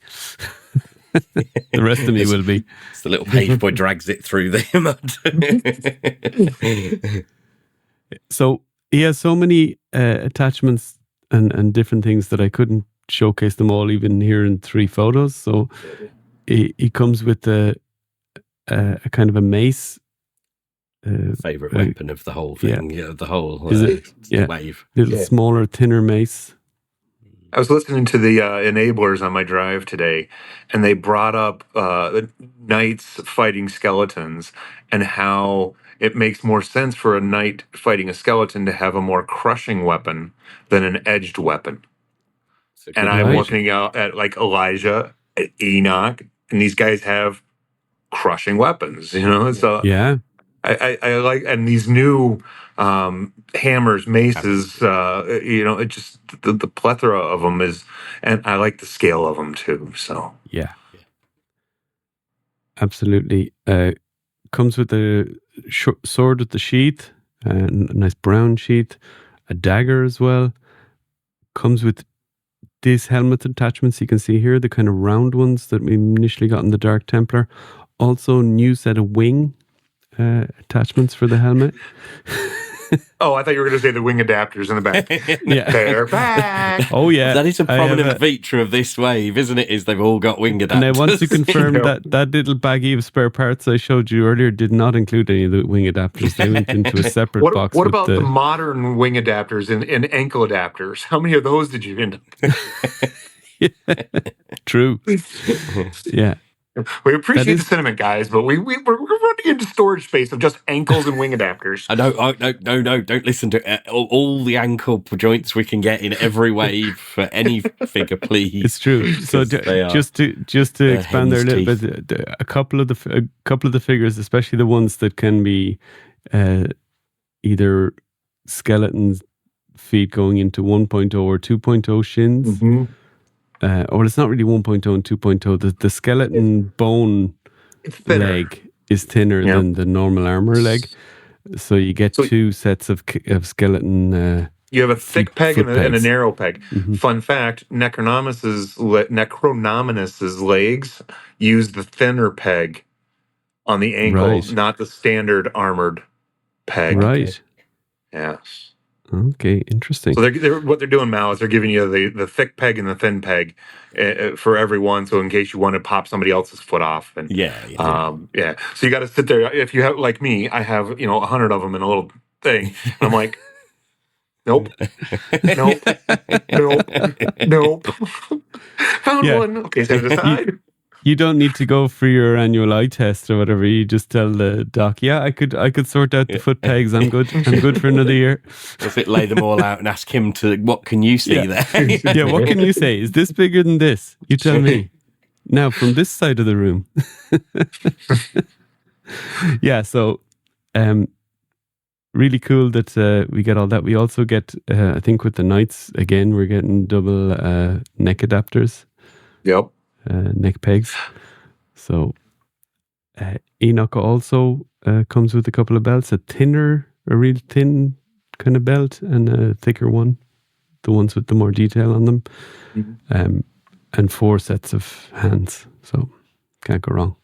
The rest of me will be. It's the little page boy drags it through the mud. So he has so many attachments and different things that I couldn't showcase them all even here in 3 photos. So he comes with a kind of a mace. Favorite weapon of the whole thing. The whole wave. Little smaller, thinner mace. I was listening to the enablers on my drive today, and they brought up knights fighting skeletons and how it makes more sense for a knight fighting a skeleton to have a more crushing weapon than an edged weapon. And I'm looking out at like Elijah, at Enoch, and these guys have crushing weapons, So I like, and these new hammers, maces, it just the plethora of them is, and I like the scale of them too. So absolutely. Comes with a sword with the sheath, a nice brown sheath, a dagger as well. Comes with these helmet attachments you can see here, the kind of round ones that we initially got in the Dark Templar. Also, new set of wing attachments for the helmet. Oh, I thought you were going to say the wing adapters in the back. They're back. Oh, yeah. That is a prominent feature of this wave, isn't it? Is they've all got wing adapters. And I want to confirm that little baggie of spare parts I showed you earlier did not include any of the wing adapters. They went into a separate box. What about the modern wing adapters and ankle adapters? How many of those did you end up? True. Yeah. We appreciate the is- sentiment, guys, but we're running into storage space of just ankles and wing adapters. I don't. No, don't listen to it. All the ankle joints we can get in every wave for any figure, please. It's true. So just to expand there a little bit, a couple of the figures, especially the ones that can be either skeletons feet going into 1.0 or 2.0 shins. Mm-hmm. Or it's not really 1.0 and 2.0. The skeleton bone leg is thinner than the normal armor leg. So you get two sets of skeleton. You have a thick peg and a narrow peg. Mm-hmm. Fun fact: Necronominus's legs use the thinner peg on the ankle, not the standard armored peg. Right. Yes. Okay, interesting. So what they're doing, Mal, is they're giving you the thick peg and the thin peg for everyone. So in case you want to pop somebody else's foot off, and So you got to sit there. If you have, like me, I have 100 of them in a little thing. And I'm like, nope. Found one. Okay, set it aside. You don't need to go for your annual eye test or whatever. You just tell the doc, I could sort out the foot pegs. I'm good. I'm good for another year. If it lay them all out and ask him what can you see there? What can you say? Is this bigger than this? You tell me. Now from this side of the room. So really cool that we get all that. We also get, I think with the knights, again, we're getting double neck adapters. Yep. Neck pegs. So Enoch also comes with a couple of belts, a real thin kind of belt, and a thicker one, the ones with the more detail on them, and 4 sets of hands. So can't go wrong.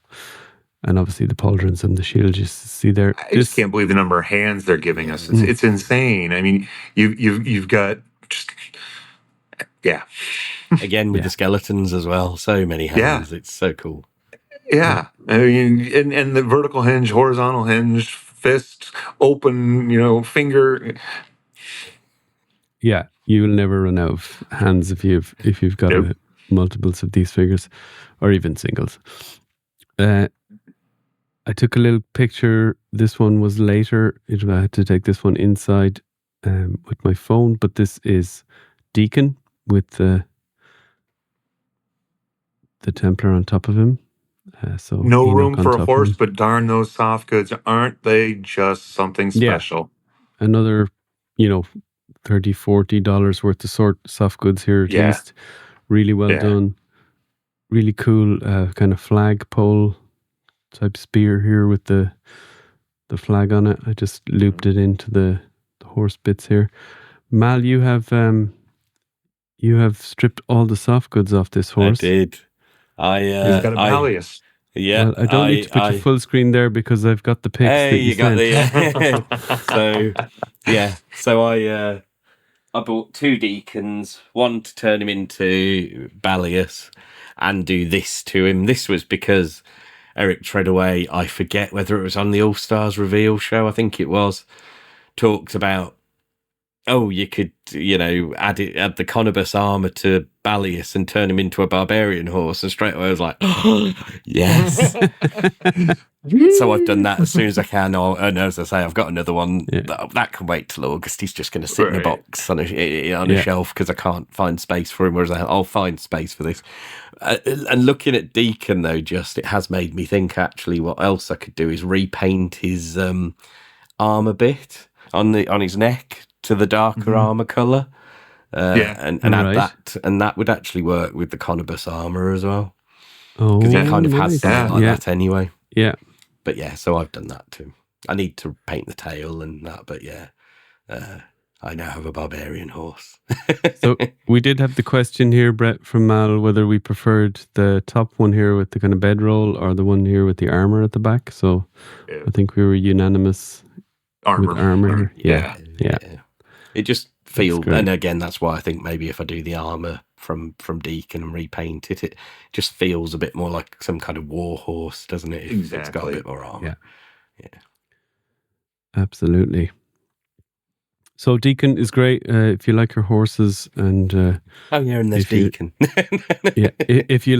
And obviously the pauldrons and the shield, you see there. I just can't believe the number of hands they're giving us. It's insane. I mean, you've got just Again with the skeletons as well. So many hands. It's so cool. Yeah. I mean, and the vertical hinge, horizontal hinge, fist, open, finger. Yeah, you will never run out of hands if you've got multiples of these figures, or even singles. I took a little picture. This one was later. I had to take this one inside with my phone, but this is Deacon with the Templar on top of him. So no Enoch room for a horse, him. but darn those soft goods, aren't they just something special? Yeah. Another, $30-$40 worth of soft goods here at least. Really well done. Really cool kind of flagpole type spear here with the flag on it. I just looped it into the horse bits here. Mal, you have stripped all the soft goods off this horse. I did. He's got a Malleus. Yeah, well, I don't need to put your full screen there because I've got the pics. Hey, you got So I bought 2 Deacons, one to turn him into Ballius and do this to him. This was because Eric Treadaway, I forget whether it was on the All-Stars reveal show, I think it was, talked about, you could, add the Conibus armor to Ballius and turn him into a barbarian horse. And straight away I was like, yes. So I've done that as soon as I can. And as I say, I've got another one that can wait till August. He's just going to sit in a box on a shelf because I can't find space for him. Whereas I'll find space for this. And looking at Deacon, though, it has made me think actually what else I could do is repaint his armor bit on his neck to the darker armor color, and add that, and that would actually work with the Conibus armor as well, because he kind of has something like that anyway. Yeah, but so I've done that too. I need to paint the tail and that, but I now have a barbarian horse. So we did have the question here, Brett, from Mal, whether we preferred the top one here with the kind of bedroll or the one here with the armor at the back. So I think we were unanimous. With armor. Yeah. It just feels, and again, that's why I think maybe if I do the armor from Deacon and repaint it, it just feels a bit more like some kind of war horse, doesn't it? If it's got a bit more armor. Yeah. Absolutely. So Deacon is great if you like your horses, and Oh yeah, and there's if you- Deacon. if you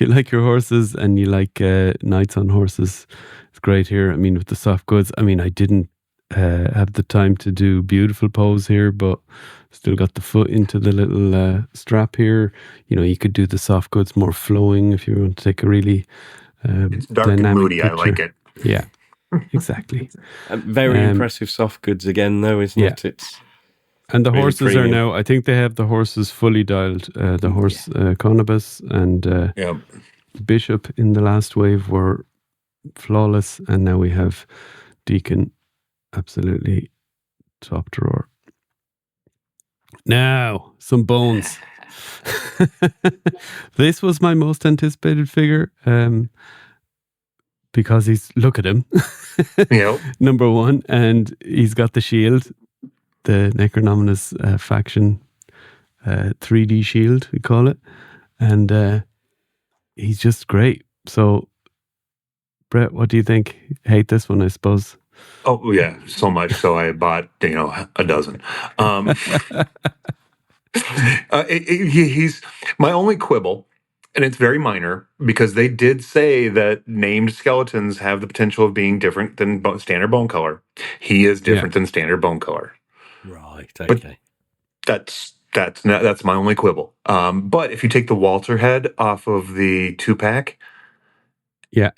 like your horses and you like knights on horses, it's great here. I mean, with the soft goods. I mean, I didn't have the time to do beautiful pose here, but still got the foot into the little strap here. You know, you could do the soft goods more flowing if you want to take a really It's dark and dynamic moody. picture. I like it. Yeah, exactly. Very impressive soft goods again, though, isn't yeah. it? It's And the really horses are premium. now, I think they have the horses fully dialed. The horse Conibus and Yeah. Bishop in the last wave were flawless. And now we have Deacon absolutely top drawer. Now, some bones. This was my most anticipated figure because look at him. Yep. Number one, and he's got the shield, the Necronominus faction 3D shield, we call it. And he's just great. So, Brett, what do you think? Hate this one, I suppose. Oh yeah, so much so I bought a dozen. He's my only quibble, and it's very minor because they did say that named skeletons have the potential of being different than standard bone color. He is different than standard bone color. Right. But- Okay. That's my only quibble. But if you take the Walter head off of the 2-pack, Yeah.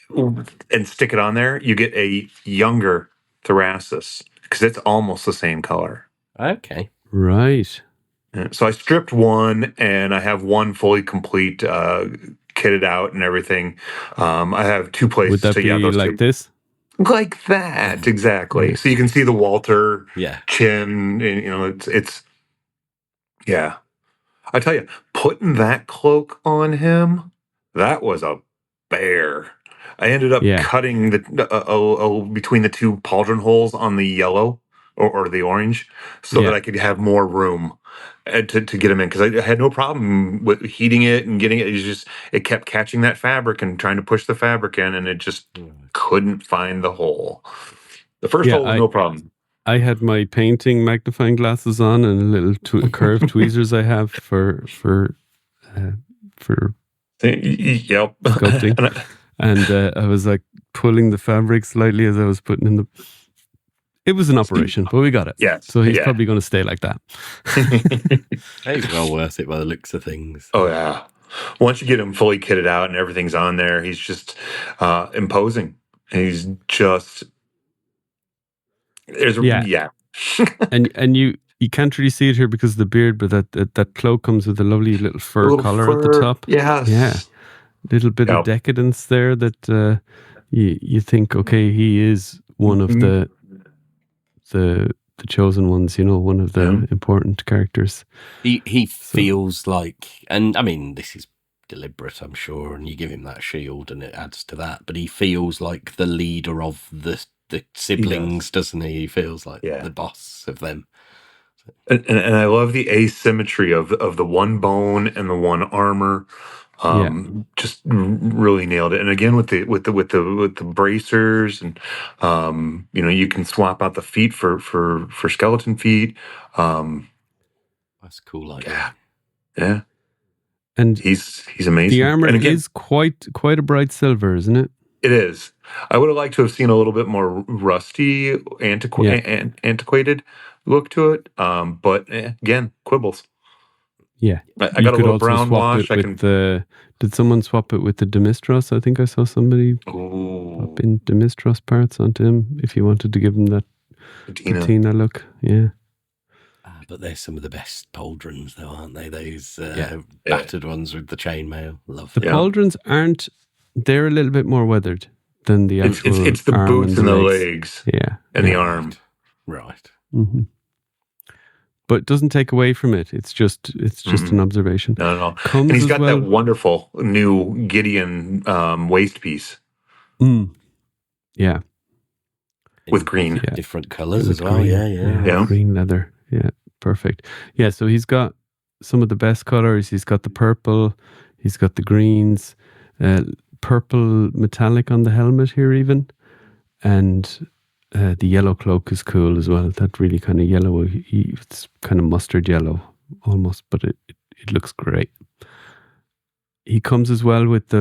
and stick it on there, you get a younger Thrasus because it's almost the same color. Okay. Right. Yeah, so I stripped one, and I have one fully complete, kitted out and everything. I have two places. Would that to, be those like two. this? Like that, exactly. So you can see the Walter Yeah. chin, and it's yeah. I tell you, putting that cloak on him, that was a bear. I ended up Yeah. cutting the between the two pauldron holes on the yellow or the orange, so Yeah. that I could have more room to get him in, because I had no problem with heating it and getting it. It kept catching that fabric and trying to push the fabric in, and it just couldn't find the hole. The first hole was no problem. I had my painting magnifying glasses on and little curved tweezers I have for Yep. sculpting. And I was like pulling the fabric slightly as I was putting in the. It was an operation, but we got it. Yes. So he's Yeah. probably going to stay like that. It's well worth it by the looks of things. Oh yeah. Once you get him fully kitted out and everything's on there, he's just imposing. He's just Yeah. And you can't really see it here because of the beard, but that cloak comes with a lovely little fur collar at the top. Yes. Yeah. Little bit of decadence there that you think, okay, he is one of the chosen ones, one of the important characters. He feels like, and I mean, this is deliberate, I'm sure, and you give him that shield and it adds to that, but he feels like the leader of the siblings, doesn't he? He feels like the boss of them. And I love the asymmetry of the one bone and the one armor. Just really nailed it. And again with the bracers, and you can swap out the feet for skeleton feet. That's cool. Like yeah. And he's amazing. The armor and again, is quite a bright silver, isn't it? It is. I would have liked to have seen a little bit more rusty, antiquated look to it. But again, quibbles. Yeah, I got a little brown wash. Did someone swap it with the Demistros? I think I saw somebody pop in Demistros parts onto him if you wanted to give him that patina look. Yeah. But they're some of the best pauldrons, though, aren't they? Those battered ones with the chainmail. Love the pauldrons aren't. They're a little bit more weathered than the actual. It's the arm boots and the legs. Yeah, and the arm. Right. Mm-hmm. But it doesn't take away from it. It's just an observation. No. And he's got that wonderful new Gideon waist piece. Yeah. With green. Yeah. Different colours as well. Yeah. Green leather. Yeah. Perfect. Yeah. So he's got some of the best colors. He's got the purple. He's got the greens. Purple metallic on the helmet here even. And the yellow cloak is cool as well. That really kind of yellow, it's kind of mustard yellow almost, but it looks great. He comes as well with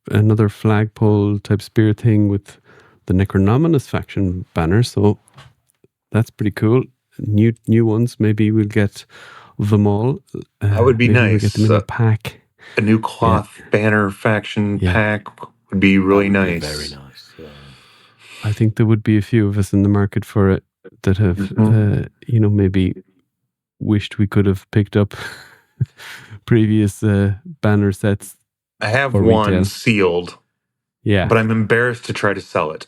another flagpole type spear thing with the Necronominus faction banner, so that's pretty cool. New ones, maybe we'll get them all. That would be maybe nice. We'll get them in a pack. A new cloth banner faction pack would be really nice. Be very nice. Yeah. I think there would be a few of us in the market for it that have, maybe wished we could have picked up previous banner sets. I have for one retail. sealed, but I'm embarrassed to try to sell it.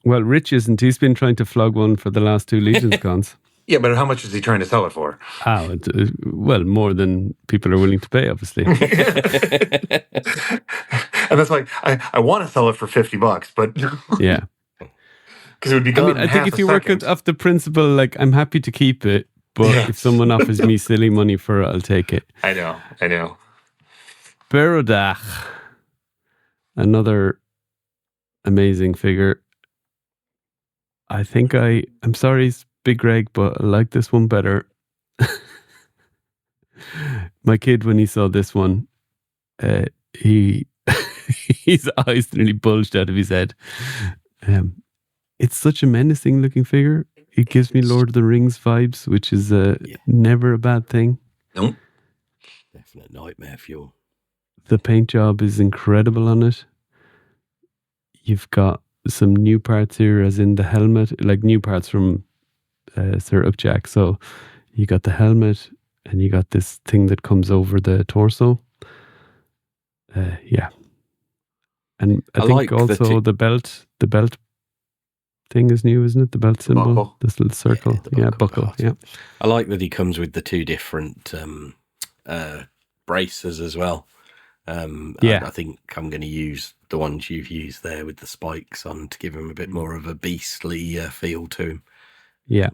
Well, Rich isn't. He's been trying to flog one for the last 2 Legions cons. Yeah, but how much is he trying to sell it for? Well, more than people are willing to pay, obviously. And that's like, I want to sell it for $50, but yeah, because it would be gone. I think if you work it off the principle, like, I'm happy to keep it, but if someone offers me silly money for it, I'll take it. I know. Berodak, another amazing figure. I think I'm sorry, Big Greg, but I like this one better. My kid, when he saw this one, his eyes nearly bulged out of his head. It's such a menacing looking figure. It gives me Lord of the Rings vibes, which is never a bad thing. Nope. Definite nightmare fuel. The paint job is incredible on it. You've got some new parts here, as in the helmet, like new parts from Sir Upjack. So you got the helmet and you got this thing that comes over the torso. And I think like also the belt thing is new, isn't it? The belt symbol, buckle. this little circle. Buckle. Part. Yeah. I like that he comes with the 2 different bracers as well. I think I'm going to use the ones you've used there with the spikes on to give him a bit more of a beastly feel to him. Yeah.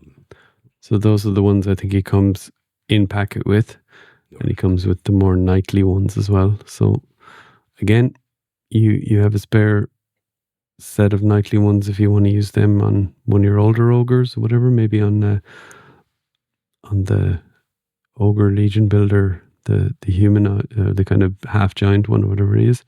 So those are the ones I think he comes in packet with, and he comes with the more knightly ones as well. So again, you have a spare set of knightly ones if you want to use them on one of your older ogres or whatever, maybe on the ogre legion builder, the human, the kind of half giant one, whatever it is.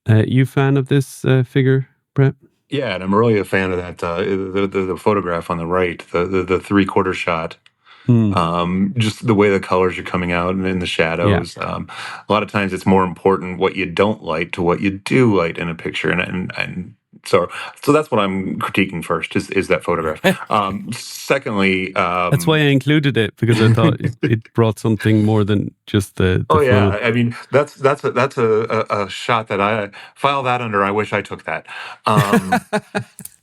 You fan of this figure, Brett? Yeah, and I'm really a fan of that. The photograph on the right, the 3/4 shot. Just the way the colors are coming out and in the shadows. A lot of times it's more important what you don't like to what you do like in a picture, and so that's what I'm critiquing first is that photograph. Secondly, that's why I included it, because I thought it brought something more than just the yeah, I mean that's a shot that I file that under. I wish I took that.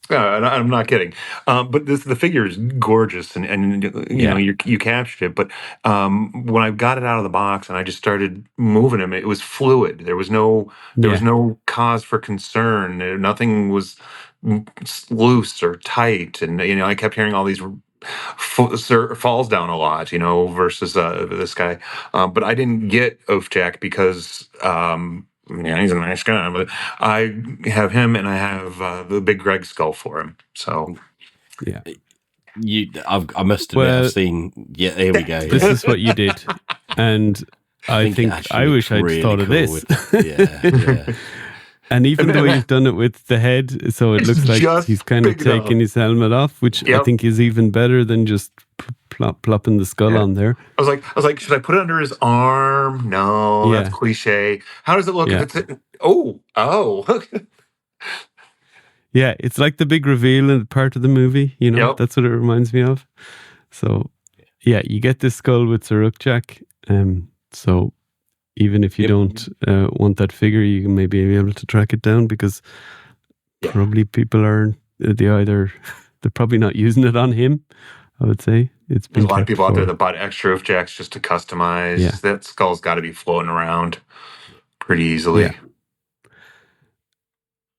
I'm not kidding. But the figure is gorgeous, and you know you captured it. But when I got it out of the box and I just started moving him, it was fluid. There was no cause for concern. Nothing was loose or tight, and I kept hearing all these falls down a lot, versus this guy. But I didn't get Oafjack because. He's a nice guy, but I have him and I have the big Greg skull for him. So, yeah, I must admit, I've seen. Yeah, here we go. This is what you did, and I think I wish I'd really thought of this. Yeah. And even though you've done it with the head, so it looks like he's kind of taking his helmet off, which I think is even better than just plopping the skull on there. I was like, should I put it under his arm? No, that's cliche. How does it look if it's oh. Yeah, it's like the big reveal in part of the movie, that's what it reminds me of. So yeah, you get this skull with Sir Upjack. So even if you don't want that figure, you can maybe be able to track it down, because probably people are they're probably not using it on him. I would say it's been there's a lot of people out there that bought extra Upjacks just to customize. Yeah. That skull's got to be floating around pretty easily. Yeah.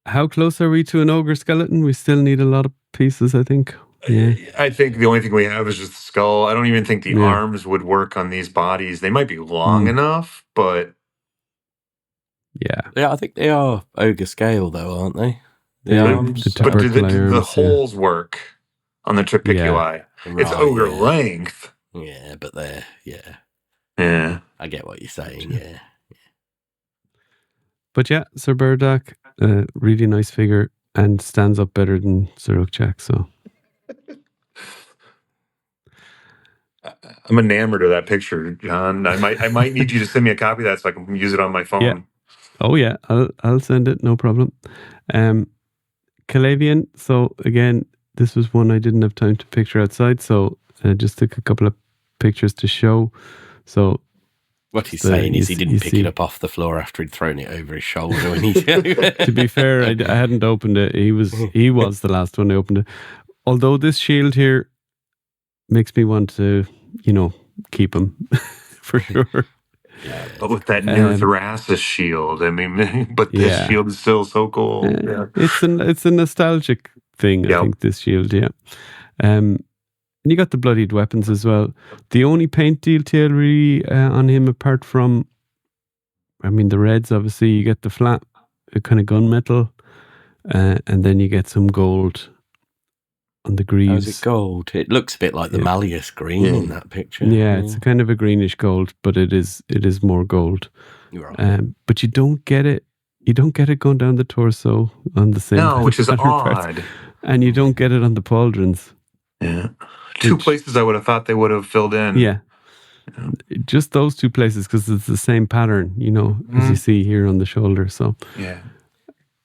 How close are we to an ogre skeleton? We still need a lot of pieces, I think. Yeah. I think the only thing we have is just the skull. I don't even think the arms would work on these bodies. They might be long enough, but yeah, I think they are ogre scale though, aren't they? The arms. The But do tuberculi the arms, yeah. holes work on the trapiculi? It's Right, ogre yeah. length. Yeah, but they're Yeah. I get what you're saying. Yeah. But yeah, Sir Berodak, really nice figure and stands up better than Sir Ukchak. So I'm enamored of that picture, John. I might need you to send me a copy of that so I can use it on my phone. Yeah. Oh yeah, I'll send it, no problem. Calavian. So again, this was one I didn't have time to picture outside, so I just took a couple of pictures to show. So What he's saying is he didn't pick it up off the floor after he'd thrown it over his shoulder. When he to be fair, I hadn't opened it. He was the last one I opened it. Although this shield here makes me want to, keep him for sure. Yeah, But with that new Thrasis shield, I mean, but this shield is still so cool. It's a nostalgic thing, I think, this shield, yeah. And you got the bloodied weapons as well. The only paint detail really on him, apart from, the reds, obviously, you get the flat kind of gunmetal, and then you get some gold on the greaves. How's it gold? It looks a bit like the Malleus green in that picture. Yeah, it's a kind of a greenish gold, but it is more gold. Right. But you don't get it. You don't get it going down the torso on the same. No, which is odd. Parts. And you don't get it on the pauldrons. Yeah. Two places I would have thought they would have filled in. Yeah. Just those two places, because it's the same pattern, as you see here on the shoulder. So yeah.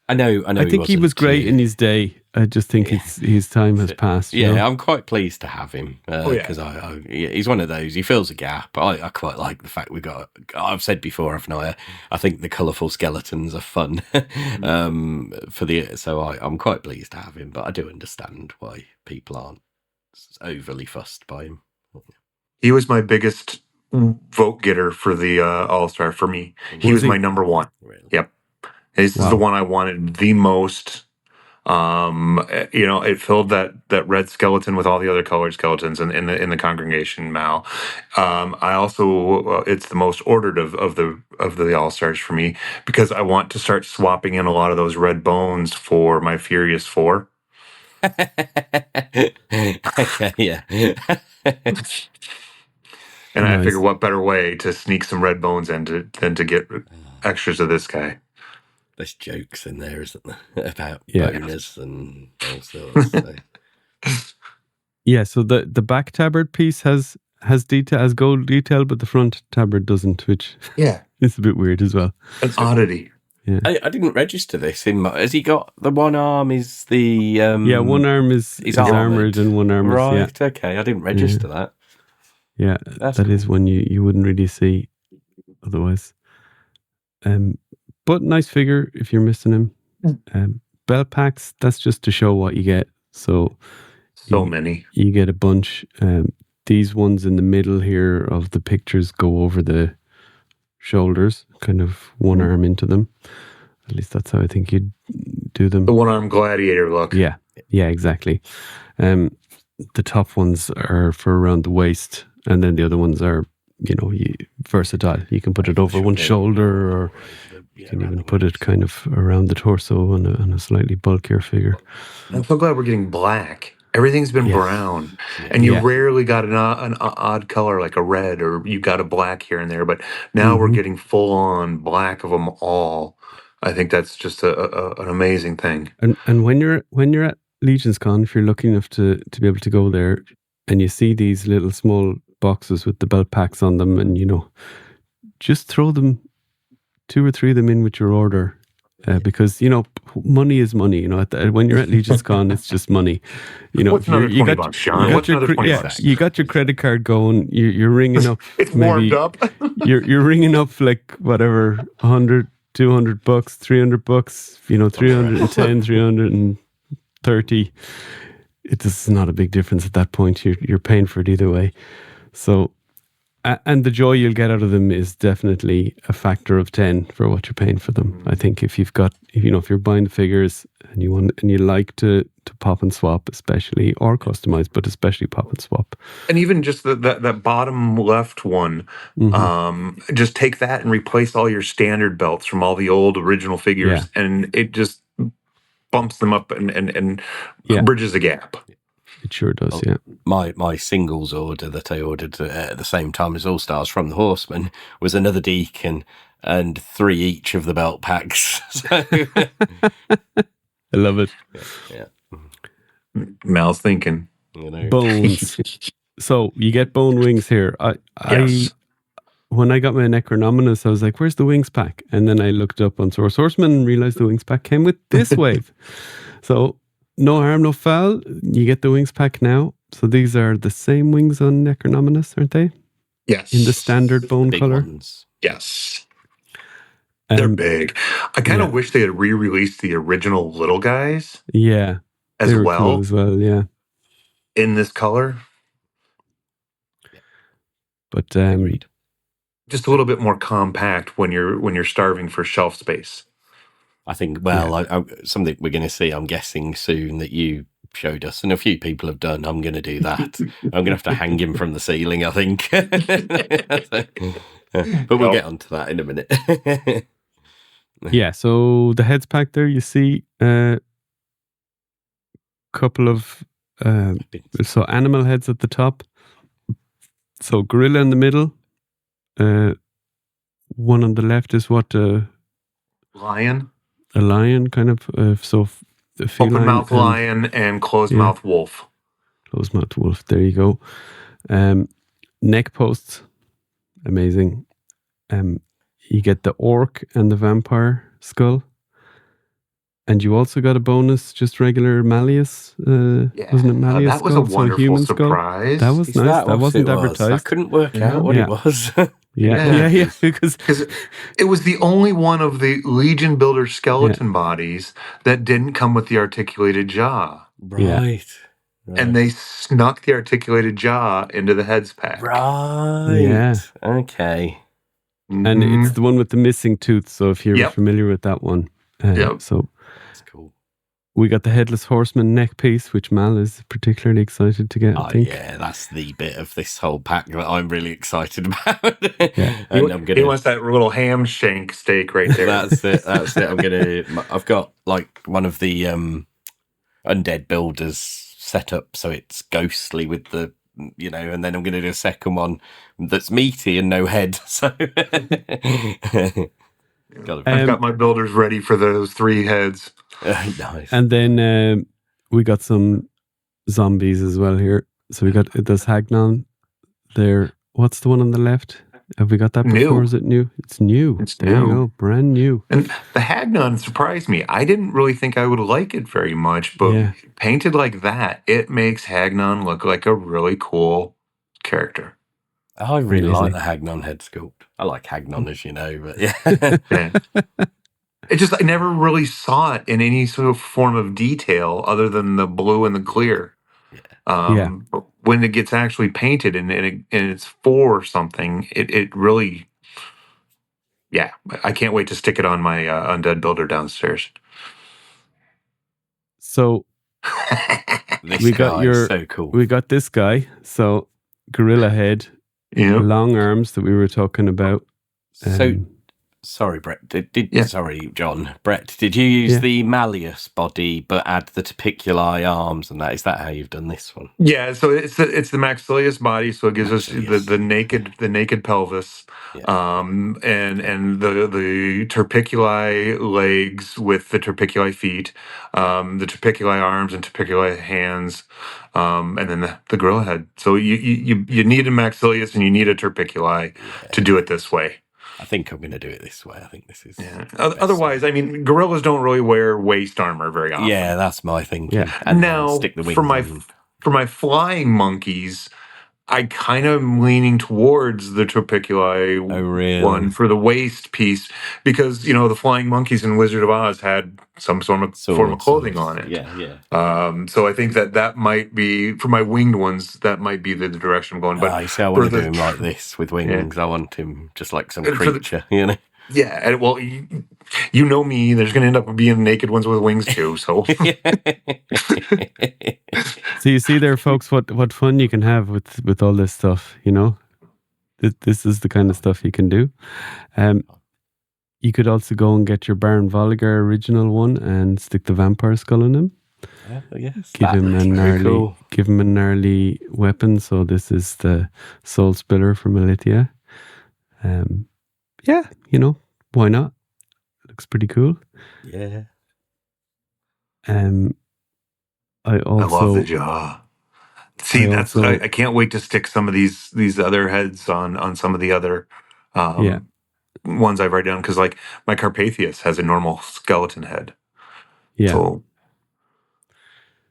I know. I think he was great in his day. I just think his time has passed. Yeah, I'm quite pleased to have him because he's one of those. He fills a gap. I quite like the fact we got. I've said before, haven't I? I think the colourful skeletons are fun So I'm quite pleased to have him. But I do understand why people aren't overly fussed by him. He was my biggest vote getter for the All-Star for me. He was my number one. Really? Yep. This is the one I wanted the most. It filled that red skeleton with all the other colored skeletons in the congregation, Mal. I also it's the most ordered of the All-Stars for me because I want to start swapping in a lot of those red bones for my Furious Four. Yeah. And I figured what better way to sneak some red bones in than to get extras of this guy. There's jokes in there, isn't there, about boners and all sorts. So. Yeah, so the back tabard piece has gold detail, but the front tabard doesn't, which is a bit weird as well. An oddity. Yeah. I didn't register this. Has he got the one arm? Is the one arm is armored and one arm right? Is, Okay, I didn't register that. Yeah, that is one you wouldn't really see otherwise. But nice figure if you're missing him. Belt packs, that's just to show what you get. So many. You get a bunch. These ones in the middle here of the pictures go over the shoulders, kind of one arm into them. At least that's how I think you'd do them. The one-arm gladiator look. Yeah, exactly. The top ones are for around the waist, and then the other ones are, versatile. You can put it over one shoulder, or you can even put it kind of around the torso on a slightly bulkier figure. I'm so glad we're getting black. Everything's been brown, and you rarely got an odd color like a red, or you got a black here and there. But now we're getting full-on black of them all. I think that's just an amazing thing. And when you're at Legions Con, if you're lucky enough to be able to go there, and you see these little small boxes with the belt packs on them, and just throw them, 2 or 3 of them in with your order. Because money is money. When you're at Legions Con, it's just money. What's another $20, Sean? What's another $20? You got your credit card going. You're ringing up. It's warmed up. you're ringing up like whatever, $100, $200, $300. 310, 330. It's not a big difference at that point. You're paying for it either way. So. And the joy you'll get out of them is definitely a factor of 10 for what you're paying for them. I think if you're buying the figures and you like to pop and swap, especially, or customize, but especially pop and swap. And even just that bottom left one, just take that and replace all your standard belts from all the old original figures, and it just bumps them up and Yeah. bridges the gap. It sure does, yeah. My singles order that I ordered at the same time as All-Stars from the Horseman was another Deacon and 3 each of the belt packs. So, I love it. yeah, Mal's thinking. you know. Bones. So you get bone wings here. Yes. When I got my Necronominus, I was like, where's the wings pack? And then I looked up on Source Horseman and realized the wings pack came with this wave. So no harm, no foul. You get the wings pack now. So these are the same wings on Necronominus, aren't they? Yes. In the standard bone Big color. ones. Yes. They're big. I kind of wish they had re-released the original little guys Yeah. as They were well cool as well, yeah. in this color. But Agreed. Just a little bit more compact when you're starving for shelf space. I think, well, I something we're going to see, I'm guessing soon, that you showed us, and a few people have done. I'm going to do that. I'm going to have to hang him from the ceiling, I think. But we'll get onto that in a minute. yeah, so the heads pack there, you see a couple of so animal heads at the top. So gorilla in the middle. One on the left is what Lion, a lion kind of. So the feline open mouth lion, and closed mouth wolf. Closed mouth wolf. There you go. Neck posts, amazing. You get the orc and the vampire skull. And you also got a bonus, just regular Malleus. Wasn't it Malleus? That was a wonderful surprise. That was nice. That wasn't advertised. I couldn't work out what it was. Yeah. Because it was the only one of the Legion Builder skeleton bodies that didn't come with the articulated jaw. Right. And they snuck the articulated jaw into the heads pack. Right. Yeah. Okay. And it's the one with the missing tooth. So if you're familiar with that one. So that's cool. We got the Headless Horseman neck piece, which Mal is particularly excited to get, I think. Yeah, that's the bit of this whole pack that I'm really excited about. Yeah. And he wants that little ham shank steak right there. That's it. I've got like one of the undead builders set up so it's ghostly with the, and then I'm going to do a second one that's meaty and no head. So I've got my builders ready for those 3 heads. Nice. And then we got some zombies as well here. So we got this Hagnon there. What's the one on the left? Have we got that before? New. Is it new? It's new. It's there new. You go, brand new. And the Hagnon surprised me. I didn't really think I would like it very much, but painted like that, it makes Hagnon look like a really cool character. I really like the Hagnon head sculpt. I like Hagnon, as you know, but yeah. It just, I never really saw it in any sort of form of detail other than the blue and the clear. But when it gets actually painted and it's for something, it really, I can't wait to stick it on my undead builder downstairs. So we got so cool. We got this guy. So gorilla head, long arms that we were talking about. Sorry, Brett. Sorry, John. Brett, did you use the Malleus body but add the Topiculi arms and that? Is that how you've done this one? Yeah, so it's the Maxilius body, so it gives us the naked pelvis, and the Topiculi legs with the Topiculi feet, the Topiculi arms and Topiculi hands, and then the gorilla head. So you need a Maxilius and you need a Topiculi to do it this way. I think I'm going to do it this way. I think this is... Yeah. Otherwise, I mean, gorillas don't really wear waist armor very often. Yeah, that's my thinking. Yeah. And now, for my flying monkeys, I kind of am leaning towards the Topiculi one for the waist piece because, the flying monkeys in Wizard of Oz had some form of clothing on it. Yeah. So I think that might be, for my winged ones, that might be the direction I'm going. But I want to do him like this with wings. I want him just like some creature, Yeah, and well, you know me. There's going to end up being naked ones with wings too. So, so you see there, folks, what fun you can have with all this stuff. This is the kind of stuff you can do. you could also go and get your Baron Volgar original one and stick the vampire skull in him. Yes, Give him a gnarly, cool. give him a gnarly weapon. So this is the Soul Spiller from Elithia. Yeah, why not? Looks pretty cool. Yeah. I love the jaw. See, I can't wait to stick some of these other heads on some of the other ones I write down, because like my Carpathius has a normal skeleton head. Yeah.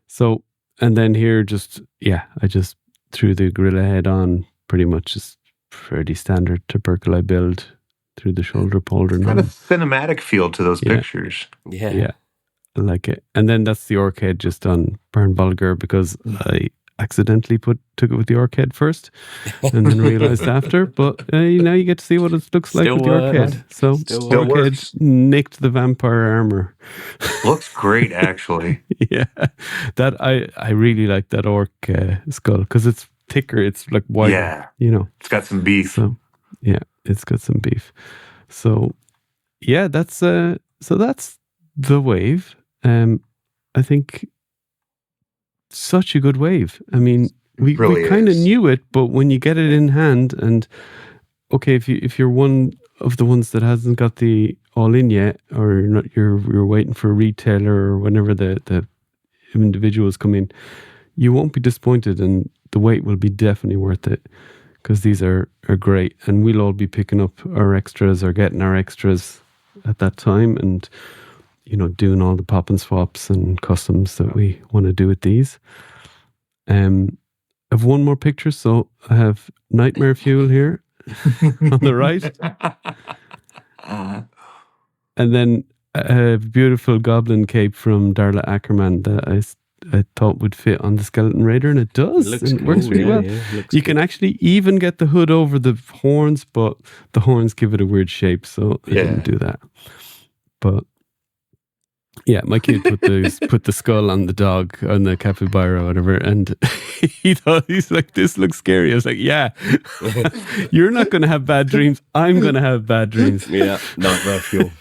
So and then here I just threw the gorilla head on, pretty much just pretty standard tubercle I build through the shoulder polder. It's got a cinematic feel to those pictures. Yeah. I like it. And then that's the orc head just on Baron Volgar, because I accidentally took it with the orc head first and then realized after. But now you get to see what it looks like with the orc head. So orc head nicked the vampire armor. Looks great, actually. Yeah, that I really like that orc skull, because it's thicker. It's like wider. Yeah, it's got some beef. So yeah, it's got some beef. So yeah, that's the wave. I think such a good wave. I mean, we kind of knew it, but when you get it in hand, and okay, if you're one of the ones that hasn't got the all in yet, or you're waiting for a retailer, or whenever the individuals come in, you won't be disappointed, and the wait will be definitely worth it, because these are great, and we'll all be picking up our extras or getting our extras at that time, and doing all the pop and swaps and customs that we want to do with these. I have one more picture. So I have Nightmare Fuel here on the right. And then a beautiful goblin cape from Darla Ackerman that I thought would fit on the Skeleton Raider, and it does. It works really well. Yeah, you can actually even get the hood over the horns, but the horns give it a weird shape, so I didn't do that. But yeah, my kid put the skull on the dog, on the capybara or whatever, and he's like, this looks scary. I was like, yeah, you're not going to have bad dreams. I'm going to have bad dreams. Yeah, nightmare fuel.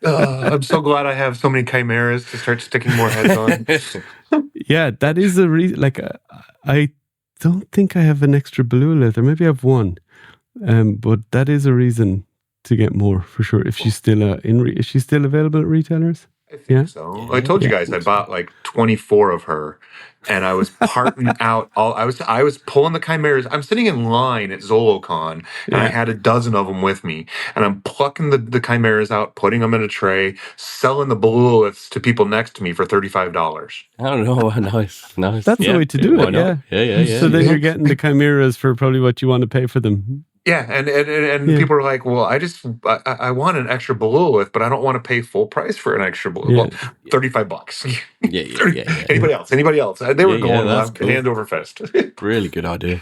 I'm so glad I have so many chimeras to start sticking more heads on. Yeah, that is a reason. Like, I don't think I have an extra blue leather. Maybe I have one, but that is a reason to get more for sure. If she's still is she still available at retailers? I think so. Yeah. I told you guys I bought like 24 of her, and I was parting out all. I was pulling the chimeras. I'm sitting in line at Zolocon, and I had a dozen of them with me, and I'm plucking the chimeras out, putting them in a tray, selling the Belooliths to people next to me for $35. I don't know. Nice. That's the way to do it. Yeah. So then you're getting the chimeras for probably what you want to pay for them. Yeah, and people are like, well, I want an extra Beloolith, but I don't want to pay full price for an extra Beloolith. Well, $35. Yeah. Anybody else? They were going cool. Hand over fist. Really good idea.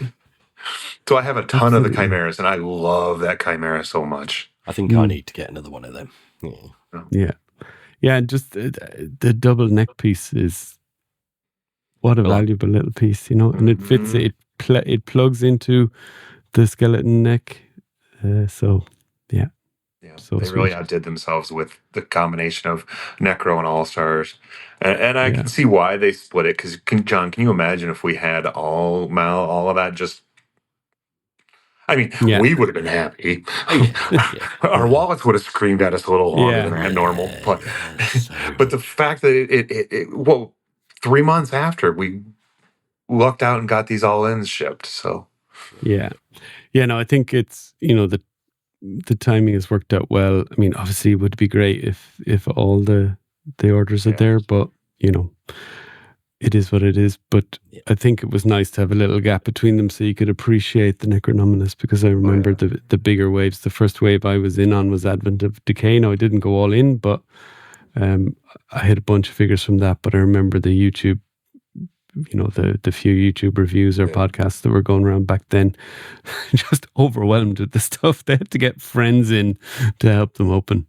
So I have a ton of the chimeras, and I love that chimera so much. I think I need to get another one of them. Yeah. Just the double neck piece is what a valuable little piece, and it fits. It plugs into the skeleton neck. So they really outdid themselves with the combination of Necro and All-Stars, and I can see why they split it. Because John, can you imagine if we had all of that? Just, I mean, we would have been happy. Our wallets would have screamed at us a little longer than normal. But the fact that it 3 months after we lucked out and got these all-ins shipped, so. No, I think it's, the timing has worked out well. I mean, obviously it would be great if all the orders are there, but it is what it is. But I think it was nice to have a little gap between them so you could appreciate the Necronominus, because I remember the bigger waves. The first wave I was in on was Advent of Decay. Now I didn't go all in, but I had a bunch of figures from that. But I remember the YouTube, the few YouTube reviews or podcasts that were going around back then, just overwhelmed with the stuff. They had to get friends in to help them open,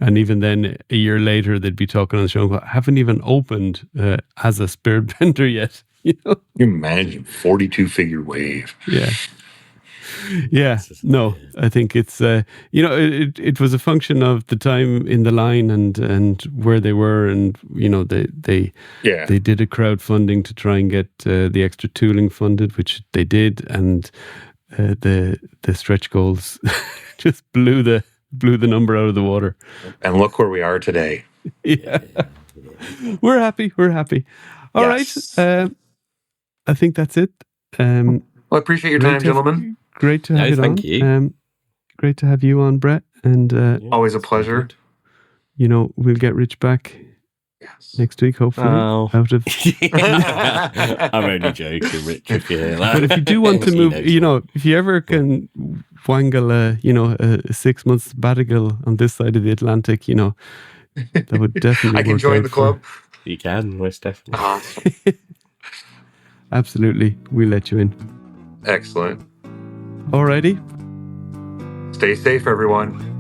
and even then a year later they'd be talking on the show, I haven't even opened as a spirit vendor yet. You imagine 42 figure wave. Yeah, no, I think it's it was a function of the time in the line and where they were, and they did a crowdfunding to try and get the extra tooling funded, which they did, and the stretch goals just blew the number out of the water. And look where we are today. Yeah. We're happy. All Yes. right. I think that's it. Well, I appreciate your time, gentlemen. Great to have you on. Thank you. Great to have you on, Brett. And always a pleasure. We'll get Rich back next week, hopefully. Oh. Out of I'm only joking, Rich, if you hear that. But if you do want to move, if you ever can wangle a 6 month sabbatical on this side of the Atlantic, that would definitely I can work join out the club. You can, most definitely. Awesome. Absolutely. We'll let you in. Excellent. Alrighty. Stay safe, everyone.